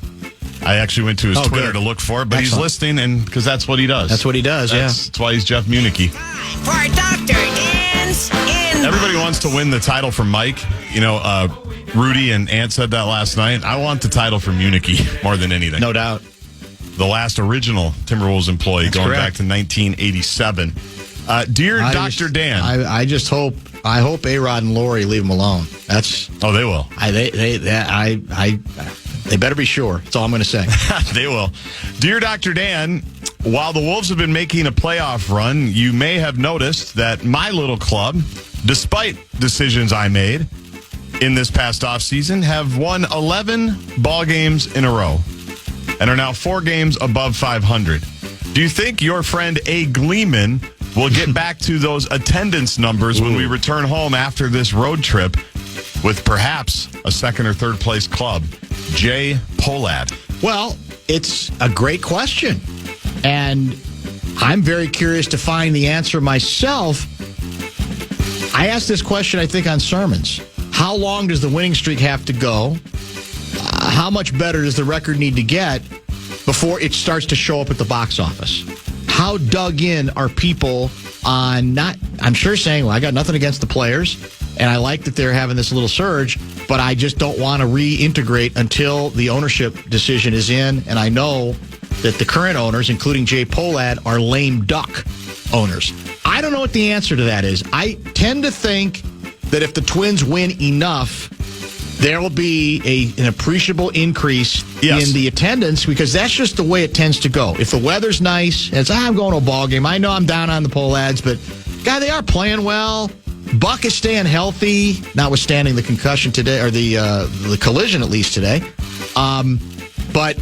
I actually went to his Twitter to look for it, but he's listening, and because that's what he does. That's what he does, That's why he's Jeff Municky. For Dr. Dan's Inbox. Everybody wants to win the title from Mike. You know, Rudy and Ant said that last night. I want the title from Municky more than anything. No doubt. The last original Timberwolves employee, That's going correct. back to 1987. Dear Dr. Dan. I just hope A-Rod and Lori leave him alone. Oh, they will. They better be sure. That's all I'm going to say. They will. Dear Dr. Dan, while the Wolves have been making a playoff run, you may have noticed that my little club, despite decisions I made in this past offseason, have won 11 ball games in a row and are now 4 games above 500. Do you think your friend A. Gleeman will get back to those attendance numbers when we return home after this road trip with perhaps a second or third place club? Jay Polad. Well, it's a great question. And I'm very curious to find the answer myself. I asked this question, I think, on sermons. How long does the winning streak have to go? How much better does the record need to get before it starts to show up at the box office? How dug in are people on I'm sure saying, well, I got nothing against the players, and I like that they're having this little surge, but I just don't want to reintegrate until the ownership decision is in, and I know that the current owners, including Jay Polad, are lame duck owners. I don't know what the answer to that is. I tend to think that if the Twins win enough, there will be an appreciable increase in the attendance, because that's just the way it tends to go. If the weather's nice, and I'm going to a ball game. I know I'm down on the Polads, but, God, they are playing well. Buck is staying healthy, notwithstanding the concussion today, or the collision at least today. But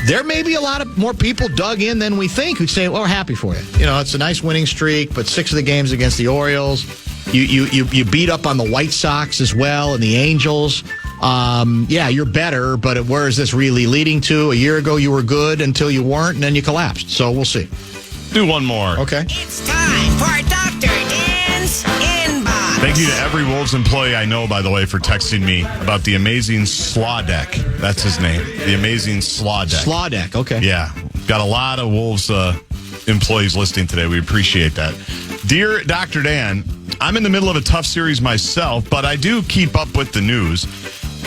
there may be a lot of more people dug in than we think who'd say, well, we're happy for you. You know, it's a nice winning streak, but 6 of the games against the Orioles. You beat up on the White Sox as well and the Angels. Yeah, you're better, but where is this really leading to? A year ago you were good until you weren't, and then you collapsed. So we'll see. Do one more. Okay. It's time for Dr. Dan's Inbox. Thank you to every Wolves employee I know, by the way, for texting me about the amazing Slaw Deck. That's his name. The amazing Slaw Deck. Slaw Deck, okay. Yeah. Got a lot of Wolves employees listening today. We appreciate that. Dear Dr. Dan, I'm in the middle of a tough series myself, but I do keep up with the news,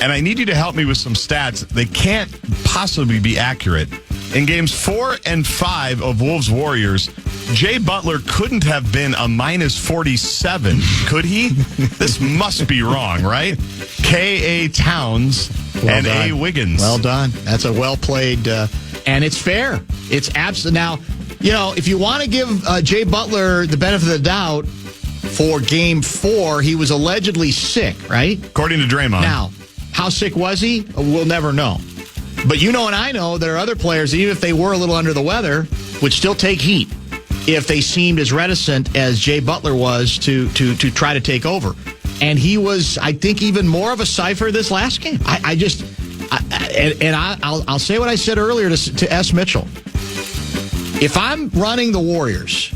and I need you to help me with some stats. They can't possibly be accurate. In games 4 and 5 of Wolves Warriors, Jay Butler couldn't have been a minus 47, could he? This must be wrong, right? K.A. Towns and A. Wiggins. Well done. That's a well-played, and it's fair. It's absolute. Now, you know, if you want to give Jay Butler the benefit of the doubt, for game 4, he was allegedly sick, right? According to Draymond. Now, how sick was he? We'll never know. But you know and I know there are other players, even if they were a little under the weather, would still take heat if they seemed as reticent as Jay Butler was to try to take over. And he was, I think, even more of a cipher this last game. I'll say what I said earlier to S. Mitchell. If I'm running the Warriors,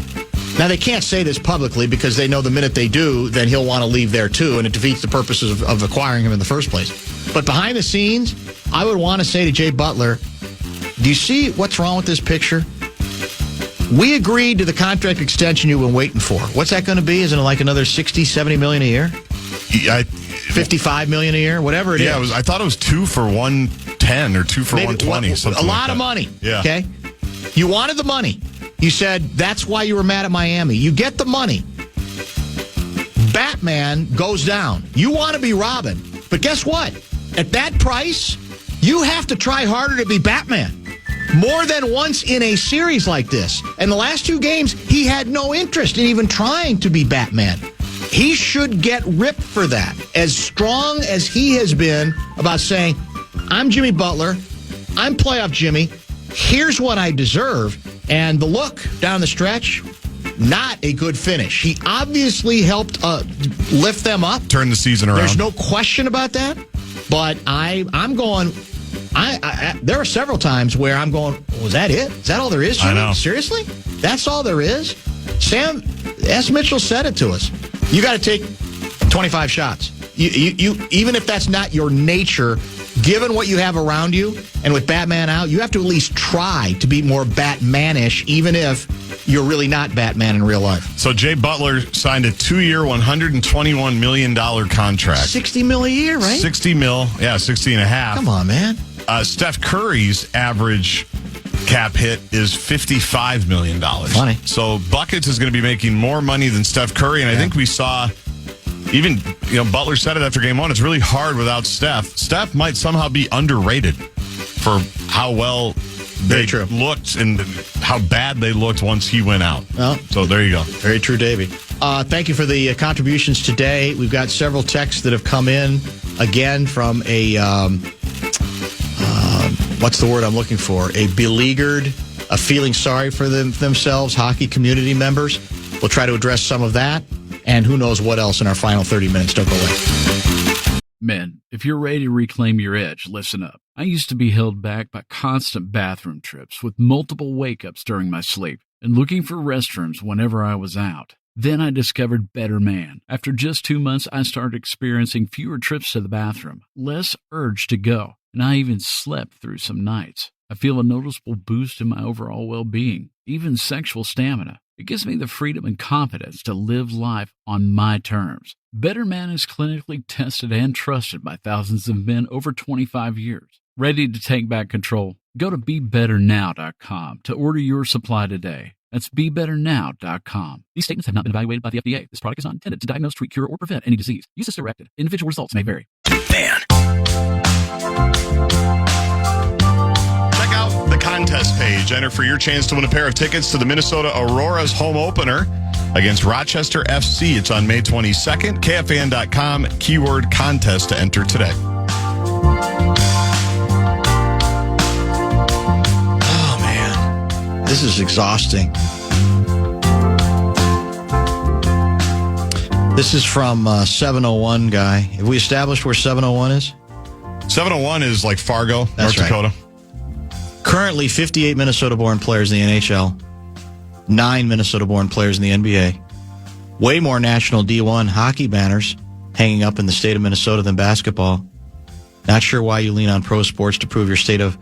now they can't say this publicly because they know the minute they do, then he'll want to leave there too, and it defeats the purposes of acquiring him in the first place. But behind the scenes, I would want to say to Jay Butler, do you see what's wrong with this picture? We agreed to the contract extension you've been waiting for. What's that going to be? Is it like another $60, $70 million a year? $55 million a year? Whatever it is. Yeah, I thought it was 2 for 110 or 2 for 120. Something a lot like of that. money. Yeah. Okay? You wanted the money. You said that's why you were mad at Miami. You get the money. Batman goes down. You want to be Robin. But guess what? At that price, you have to try harder to be Batman. More than once in a series like this. And the last 2 games, he had no interest in even trying to be Batman. He should get ripped for that. As strong as he has been about saying, I'm Jimmy Butler, I'm playoff Jimmy, here's what I deserve. And the look down the stretch, not a good finish. He obviously helped lift them up. Turn the season around. There's no question about that. But I'm going... there are several times where I'm going, was that it? Is that all there is, Jimmy? I know. Seriously? That's all there is? Sam S. Mitchell said it to us. You got to take 25 shots. You even if that's not your nature, given what you have around you, and with Batman out, you have to at least try to be more Batmanish, even if you're really not Batman in real life. So Jay Butler signed a 2-year, $121 million contract. $60 million a year, right? 60 mil, yeah, 60 and a half. Come on, man. Steph Curry's average cap hit is $55 million. Funny. So Buckets is going to be making more money than Steph Curry, and I think we saw, even Butler said it after game one, it's really hard without Steph. Steph might somehow be underrated for how well they looked and how bad they looked once he went out. Well, so there you go. Very true, Davey. Thank you for the contributions today. We've got several texts that have come in, again, from a, what's the word I'm looking for? A beleaguered, a feeling sorry for themselves, hockey community members. We'll try to address some of that, and who knows what else in our final 30 minutes. Don't go away. Men, if you're ready to reclaim your edge, listen up. I used to be held back by constant bathroom trips with multiple wake-ups during my sleep and looking for restrooms whenever I was out. Then I discovered Better Man. After just 2 months, I started experiencing fewer trips to the bathroom, less urge to go, and I even slept through some nights. I feel a noticeable boost in my overall well-being, even sexual stamina. It gives me the freedom and confidence to live life on my terms. Better Man is clinically tested and trusted by thousands of men over 25 years. Ready to take back control? Go to BeBetterNow.com to order your supply today. That's BeBetterNow.com. These statements have not been evaluated by the FDA. This product is not intended to diagnose, treat, cure, or prevent any disease. Use as directed. Individual results may vary. Fan. Check out the contest page. Enter for your chance to win a pair of tickets to the Minnesota Aurora's home opener against Rochester FC. It's on May 22nd. KFAN.com, keyword contest to enter today. Oh, man. This is exhausting. This is from 701 guy. Have we established where 701 is? 701 is like Fargo, North Dakota. Currently, 58 Minnesota-born players in the NHL, 9 Minnesota-born players in the NBA, way more national D1 hockey banners hanging up in the state of Minnesota than basketball. Not sure why you lean on pro sports to prove your state of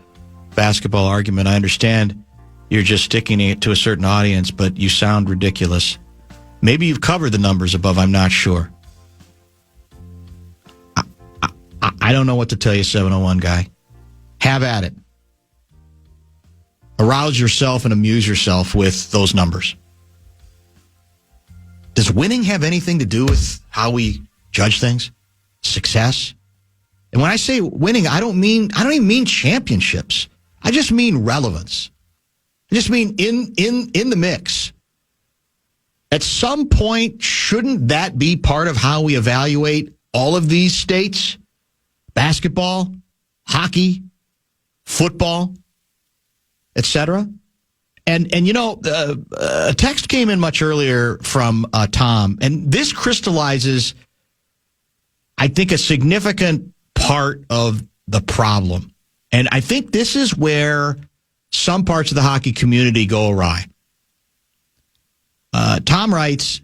basketball argument. I understand you're just sticking it to a certain audience, but you sound ridiculous. Maybe you've covered the numbers above, I'm not sure. I don't know what to tell you, 701 guy. Have at it. Arouse yourself and amuse yourself with those numbers. Does winning have anything to do with how we judge things? Success? And when I say winning, I don't even mean championships. I just mean relevance. I just mean in the mix. At some point, shouldn't that be part of how we evaluate all of these states? Basketball, hockey, football, etc. And a text came in much earlier from Tom, and this crystallizes, I think, a significant part of the problem. And I think this is where some parts of the hockey community go awry. Tom writes,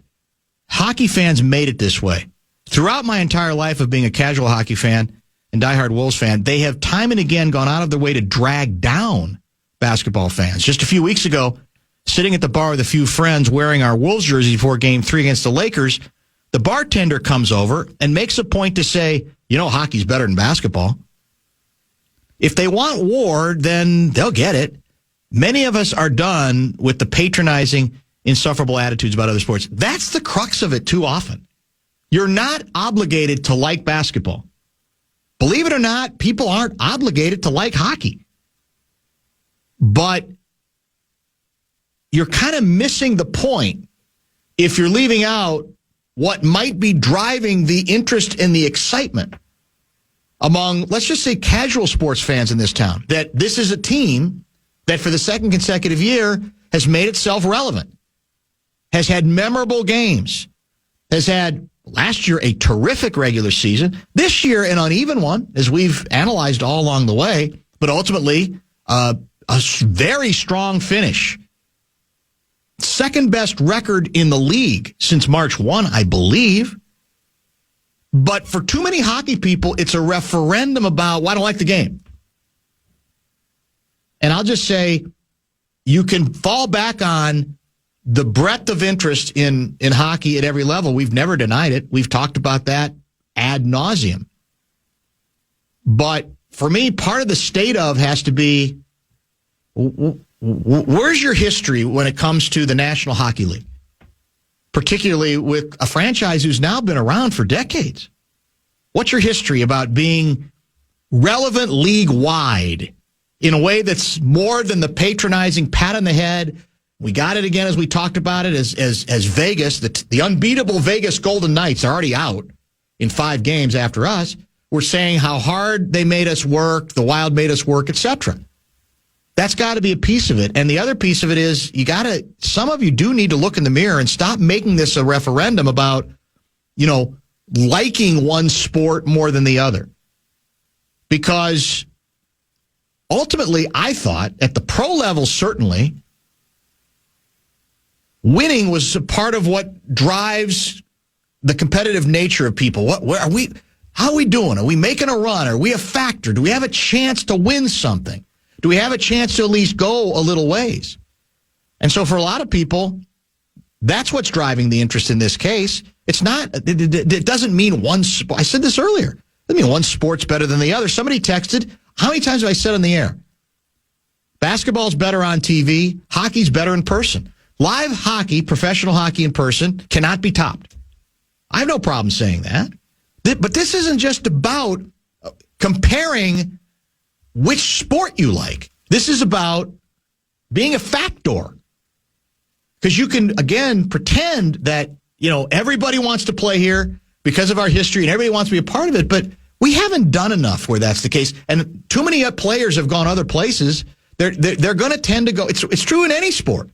hockey fans made it this way. Throughout my entire life of being a casual hockey fan and diehard Wolves fan, they have time and again gone out of their way to drag down basketball fans. Just a few weeks ago, sitting at the bar with a few friends wearing our Wolves jersey before Game 3 against the Lakers, the bartender comes over and makes a point to say, hockey's better than basketball. If they want war, then they'll get it. Many of us are done with the patronizing, insufferable attitudes about other sports. That's the crux of it too often. You're not obligated to like basketball. Believe it or not, people aren't obligated to like hockey. But you're kind of missing the point if you're leaving out what might be driving the interest and the excitement among, let's just say, casual sports fans in this town. That this is a team that for the second consecutive year has made itself relevant, has had memorable games, has had last year a terrific regular season, this year an uneven one, as we've analyzed all along the way, but ultimately a very strong finish. Second best record in the league since March 1, I believe. But for too many hockey people, it's a referendum about, well, I don't like the game. And I'll just say, you can fall back on the breadth of interest in hockey at every level. We've never denied it. We've talked about that ad nauseum. But for me, part of the state of has to be, where's your history when it comes to the National Hockey League? Particularly with a franchise who's now been around for decades. What's your history about being relevant league-wide in a way that's more than the patronizing pat on the head? We got it again as we talked about it as Vegas, the unbeatable Vegas Golden Knights are already out in 5 games after us. We're saying how hard they made us work, the Wild made us work, etc. That's got to be a piece of it. And the other piece of it is some of you do need to look in the mirror and stop making this a referendum about, liking one sport more than the other. Because ultimately, I thought at the pro level, certainly, winning was a part of what drives the competitive nature of people. How are we doing? Are we making a run? Are we a factor? Do we have a chance to win something? Do we have a chance to at least go a little ways? And so for a lot of people, that's what's driving the interest in this case. It's not, it doesn't mean one sport. I said this earlier. It doesn't mean one sport's better than the other. Somebody texted, how many times have I said on the air? Basketball's better on TV. Hockey's better in person. Live hockey, professional hockey in person, cannot be topped. I have no problem saying that. But this isn't just about comparing which sport you like. This is about being a factor. Because you can, again, pretend that, everybody wants to play here because of our history and everybody wants to be a part of it, but we haven't done enough where that's the case. And too many players have gone other places. They're going to tend to go, it's true in any sport.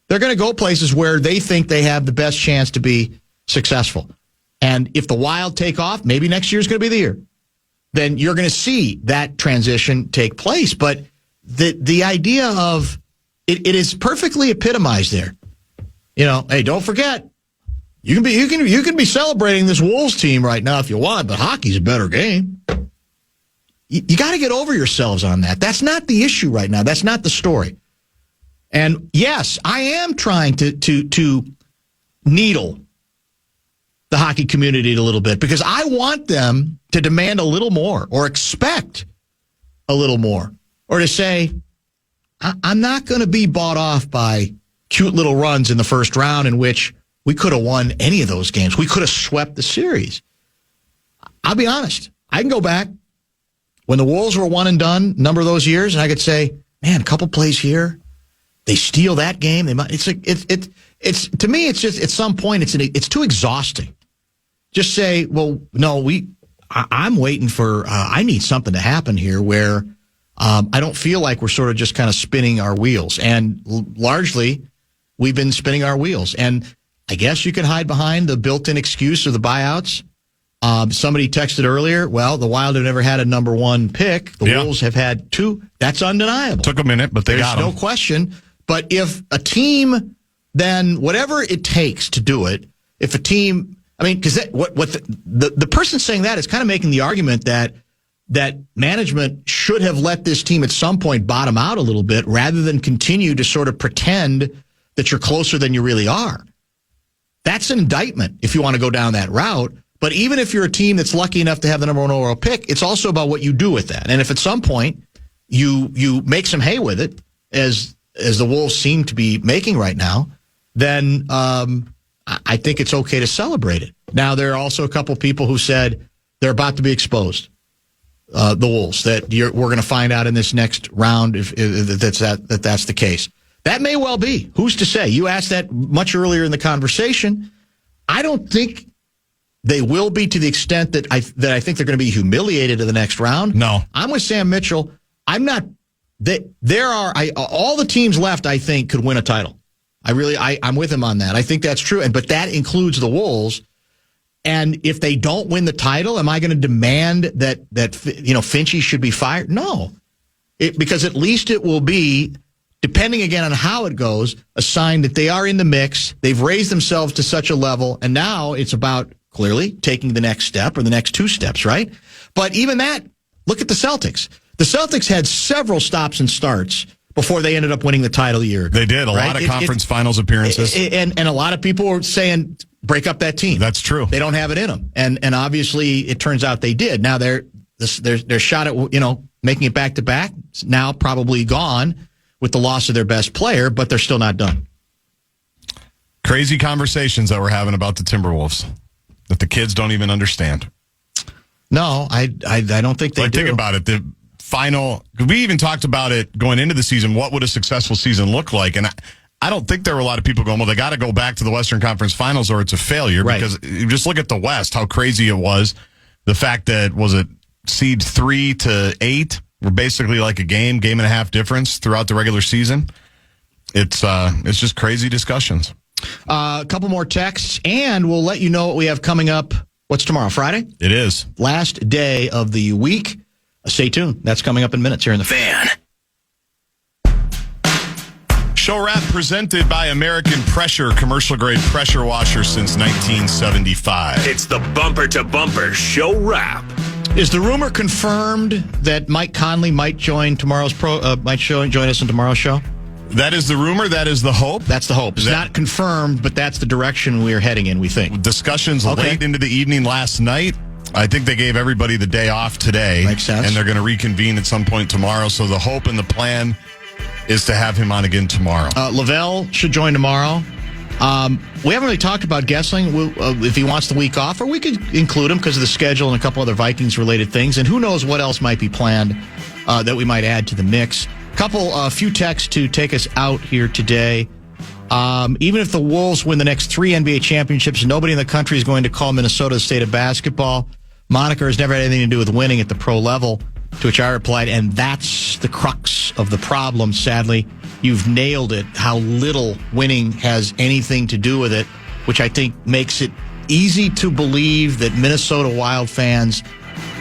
They're going to go places where they think they have the best chance to be successful. And if the Wild take off, maybe next year's going to be the year. Then you're going to see that transition take place. But the idea of it is perfectly epitomized there. Hey, don't forget, you can be celebrating this Wolves team right now if you want, but hockey's a better game. You got to get over yourselves on that. That's not the issue right now. That's not the story. And yes, I am trying to needle the hockey community a little bit because I want them to demand a little more or expect a little more or to say, I'm not going to be bought off by cute little runs in the first round in which we could have won any of those games. We could have swept the series. I'll be honest. I can go back when the Wolves were one and done a number of those years, and I could say, man, a couple plays here. They steal that game. To me, it's just at some point it's too exhausting. Just say, well, no, I'm waiting for, I need something to happen here where I don't feel like we're sort of just kind of spinning our wheels. And largely, we've been spinning our wheels. And I guess you can hide behind the built-in excuse of the buyouts. Somebody texted earlier, well, the Wild have never had a number 1 pick. The Wolves have had 2. That's undeniable. Took a minute, but there's got them. no question. But if a team, then whatever it takes to do it, if a team, because the person saying that is kind of making the argument that management should have let this team at some point bottom out a little bit rather than continue to sort of pretend that you're closer than you really are. That's an indictment if you want to go down that route. But even if you're a team that's lucky enough to have the number 1 overall pick, it's also about what you do with that. And if at some point you make some hay with it, as the Wolves seem to be making right now, then I think it's okay to celebrate it. Now, there are also a couple people who said they're about to be exposed, the Wolves, that we're going to find out in this next round if that's the case. That may well be. Who's to say? You asked that much earlier in the conversation. I don't think they will be to the extent that I think they're going to be humiliated in the next round. No. I'm with Sam Mitchell. I'm not. All the teams left, I think, could win a title. I'm with him on that. I think that's true. But that includes the Wolves. And if they don't win the title, am I going to demand that Finchie should be fired? No. Because at least it will be, depending again on how it goes, a sign that they are in the mix. They've raised themselves to such a level. And now it's about clearly taking the next step or the next 2 steps, right? But even that, look at the Celtics. The Celtics had several stops and starts before they ended up winning the title a year ago. They did. A lot of conference finals appearances. And a lot of people were saying, break up that team. That's true. They don't have it in them. And obviously, it turns out they did. Now, their shot at, making it back-to-back is now probably gone with the loss of their best player, but they're still not done. Crazy conversations that we're having about the Timberwolves that the kids don't even understand. No, I don't think they do. Think about it. The final, we even talked about it going into the season. What would a successful season look like? And I don't think there were a lot of people going, well, they got to go back to the Western Conference Finals or it's a failure. Right. Because you just look at the West, how crazy it was. The fact that, was it seed 3 to 8 were basically like a game and a half difference throughout the regular season. It's just crazy discussions. A couple more texts, and we'll let you know what we have coming up. What's tomorrow? Friday? It is. Last day of the week. Stay tuned. That's coming up in minutes here in the Fan. Show wrap presented by American Pressure, commercial grade pressure washer since 1975. It's the Bumper to Bumper Show Wrap. Is the rumor confirmed that Mike Conley might join join us in tomorrow's show? That is the rumor. That is the hope. That's the hope. It's not confirmed, but that's the direction we're heading in, we think. Discussions late into the evening last night. I think they gave everybody the day off today. Makes sense. And they're going to reconvene at some point tomorrow. So the hope and the plan is to have him on again tomorrow. Lavelle should join tomorrow. We haven't really talked about Gessling, if he wants the week off, or we could include him because of the schedule and a couple other Vikings-related things. And who knows what else might be planned that we might add to the mix. A few texts to take us out here today. Even if the Wolves win the next 3 NBA championships, nobody in the country is going to call Minnesota the state of basketball. Moniker has never had anything to do with winning at the pro level, to which I replied, and that's the crux of the problem, sadly. You've nailed it, how little winning has anything to do with it, which I think makes it easy to believe that Minnesota Wild fans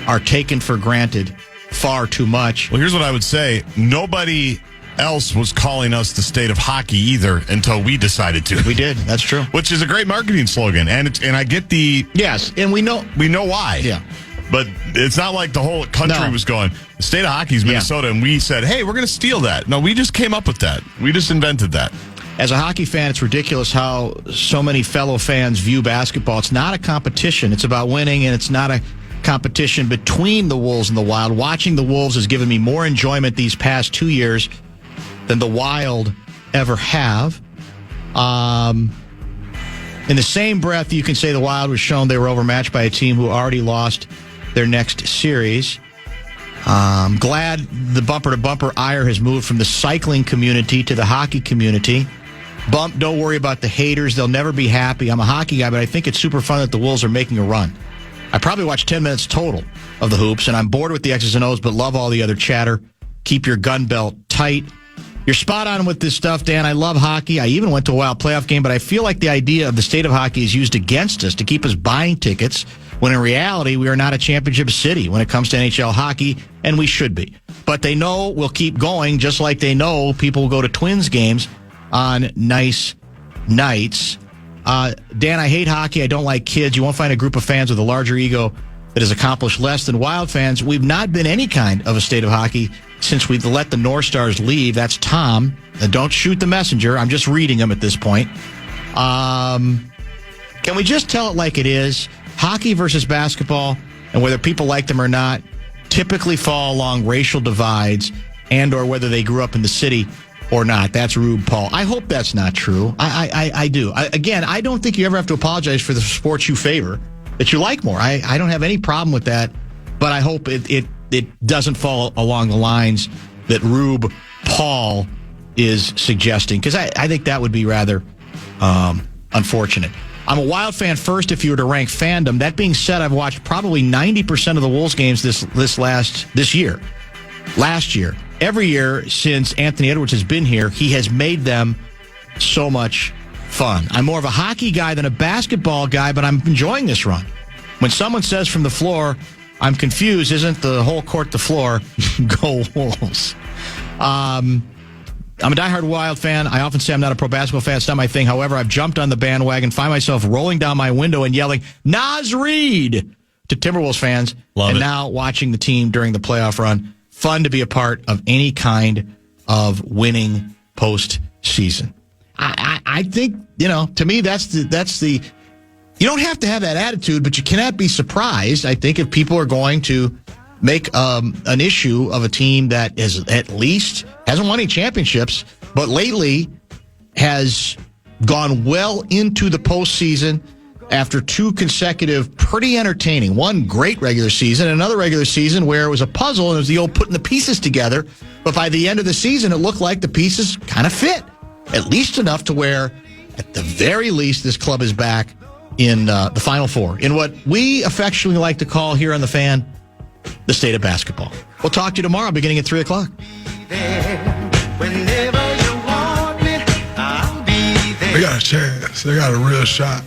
are taken for granted far too much. Well, here's what I would say. Nobody else was calling us the state of hockey either until we decided to. We did. That's true. Which is a great marketing slogan. And I get the... Yes, and we know why. Yeah. But it's not like the whole country was going, the state of hockey is Minnesota, and we said, hey, we're going to steal that. No, we just came up with that. We just invented that. As a hockey fan, it's ridiculous how so many fellow fans view basketball. It's not a competition. It's about winning, and it's not a competition between the Wolves and the Wild. Watching the Wolves has given me more enjoyment these past 2 years than the Wild ever have. In the same breath, you can say the Wild was shown they were overmatched by a team who already lost their next series. Glad the bumper-to-bumper ire has moved from the cycling community to the hockey community. Bump, don't worry about the haters. They'll never be happy. I'm a hockey guy, but I think it's super fun that the Wolves are making a run. I probably watched 10 minutes total of the hoops, and I'm bored with the X's and O's, but love all the other chatter. Keep your gun belt tight. You're spot on with this stuff, Dan. I love hockey. I even went to a Wild playoff game, but I feel like the idea of the state of hockey is used against us to keep us buying tickets, when in reality, we are not a championship city when it comes to NHL hockey, and we should be. But they know we'll keep going, just like they know people will go to Twins games on nice nights. Dan, I hate hockey. I don't like kids. You won't find a group of fans with a larger ego that has accomplished less than Wild fans. We've not been any kind of a state of hockey since we've let the North Stars leave. That's Tom. Don't shoot the messenger. I'm just reading him at this point. Can we just tell it like it is? Hockey versus basketball, and whether people like them or not, typically fall along racial divides and or whether they grew up in the city or not. That's Rube Paul. I hope that's not true. I do. Again, I don't think you ever have to apologize for the sports you favor that you like more. I don't have any problem with that, but I hope it doesn't fall along the lines that Rube Paul is suggesting, because I think that would be rather unfortunate. I'm a Wild fan first if you were to rank fandom. That being said, I've watched probably 90% of the Wolves games this year. Last year. Every year since Anthony Edwards has been here, he has made them so much fun. I'm more of a hockey guy than a basketball guy, but I'm enjoying this run. When someone says from the floor, I'm confused, isn't the whole court the floor? Go Wolves. I'm a diehard Wild fan. I often say I'm not a pro basketball fan. It's not my thing. However, I've jumped on the bandwagon, find myself rolling down my window and yelling, Nas Reed, to Timberwolves fans. Love and it. now watching the team during the playoff run. Fun to be a part of any kind of winning postseason. I think, to me, that's the. You don't have to have that attitude, but you cannot be surprised, I think, if people are going to make an issue of a team that is at least hasn't won any championships, but lately has gone well into the postseason after 2 consecutive pretty entertaining, one great regular season, and another regular season where it was a puzzle and it was the old putting the pieces together. But by the end of the season, it looked like the pieces kind of fit, at least enough to where, at the very least, this club is back in the Final Four, in what we affectionately like to call here on the Fan, the state of basketball. We'll talk to you tomorrow beginning at 3 o'clock. They got a chance. They got a real shot.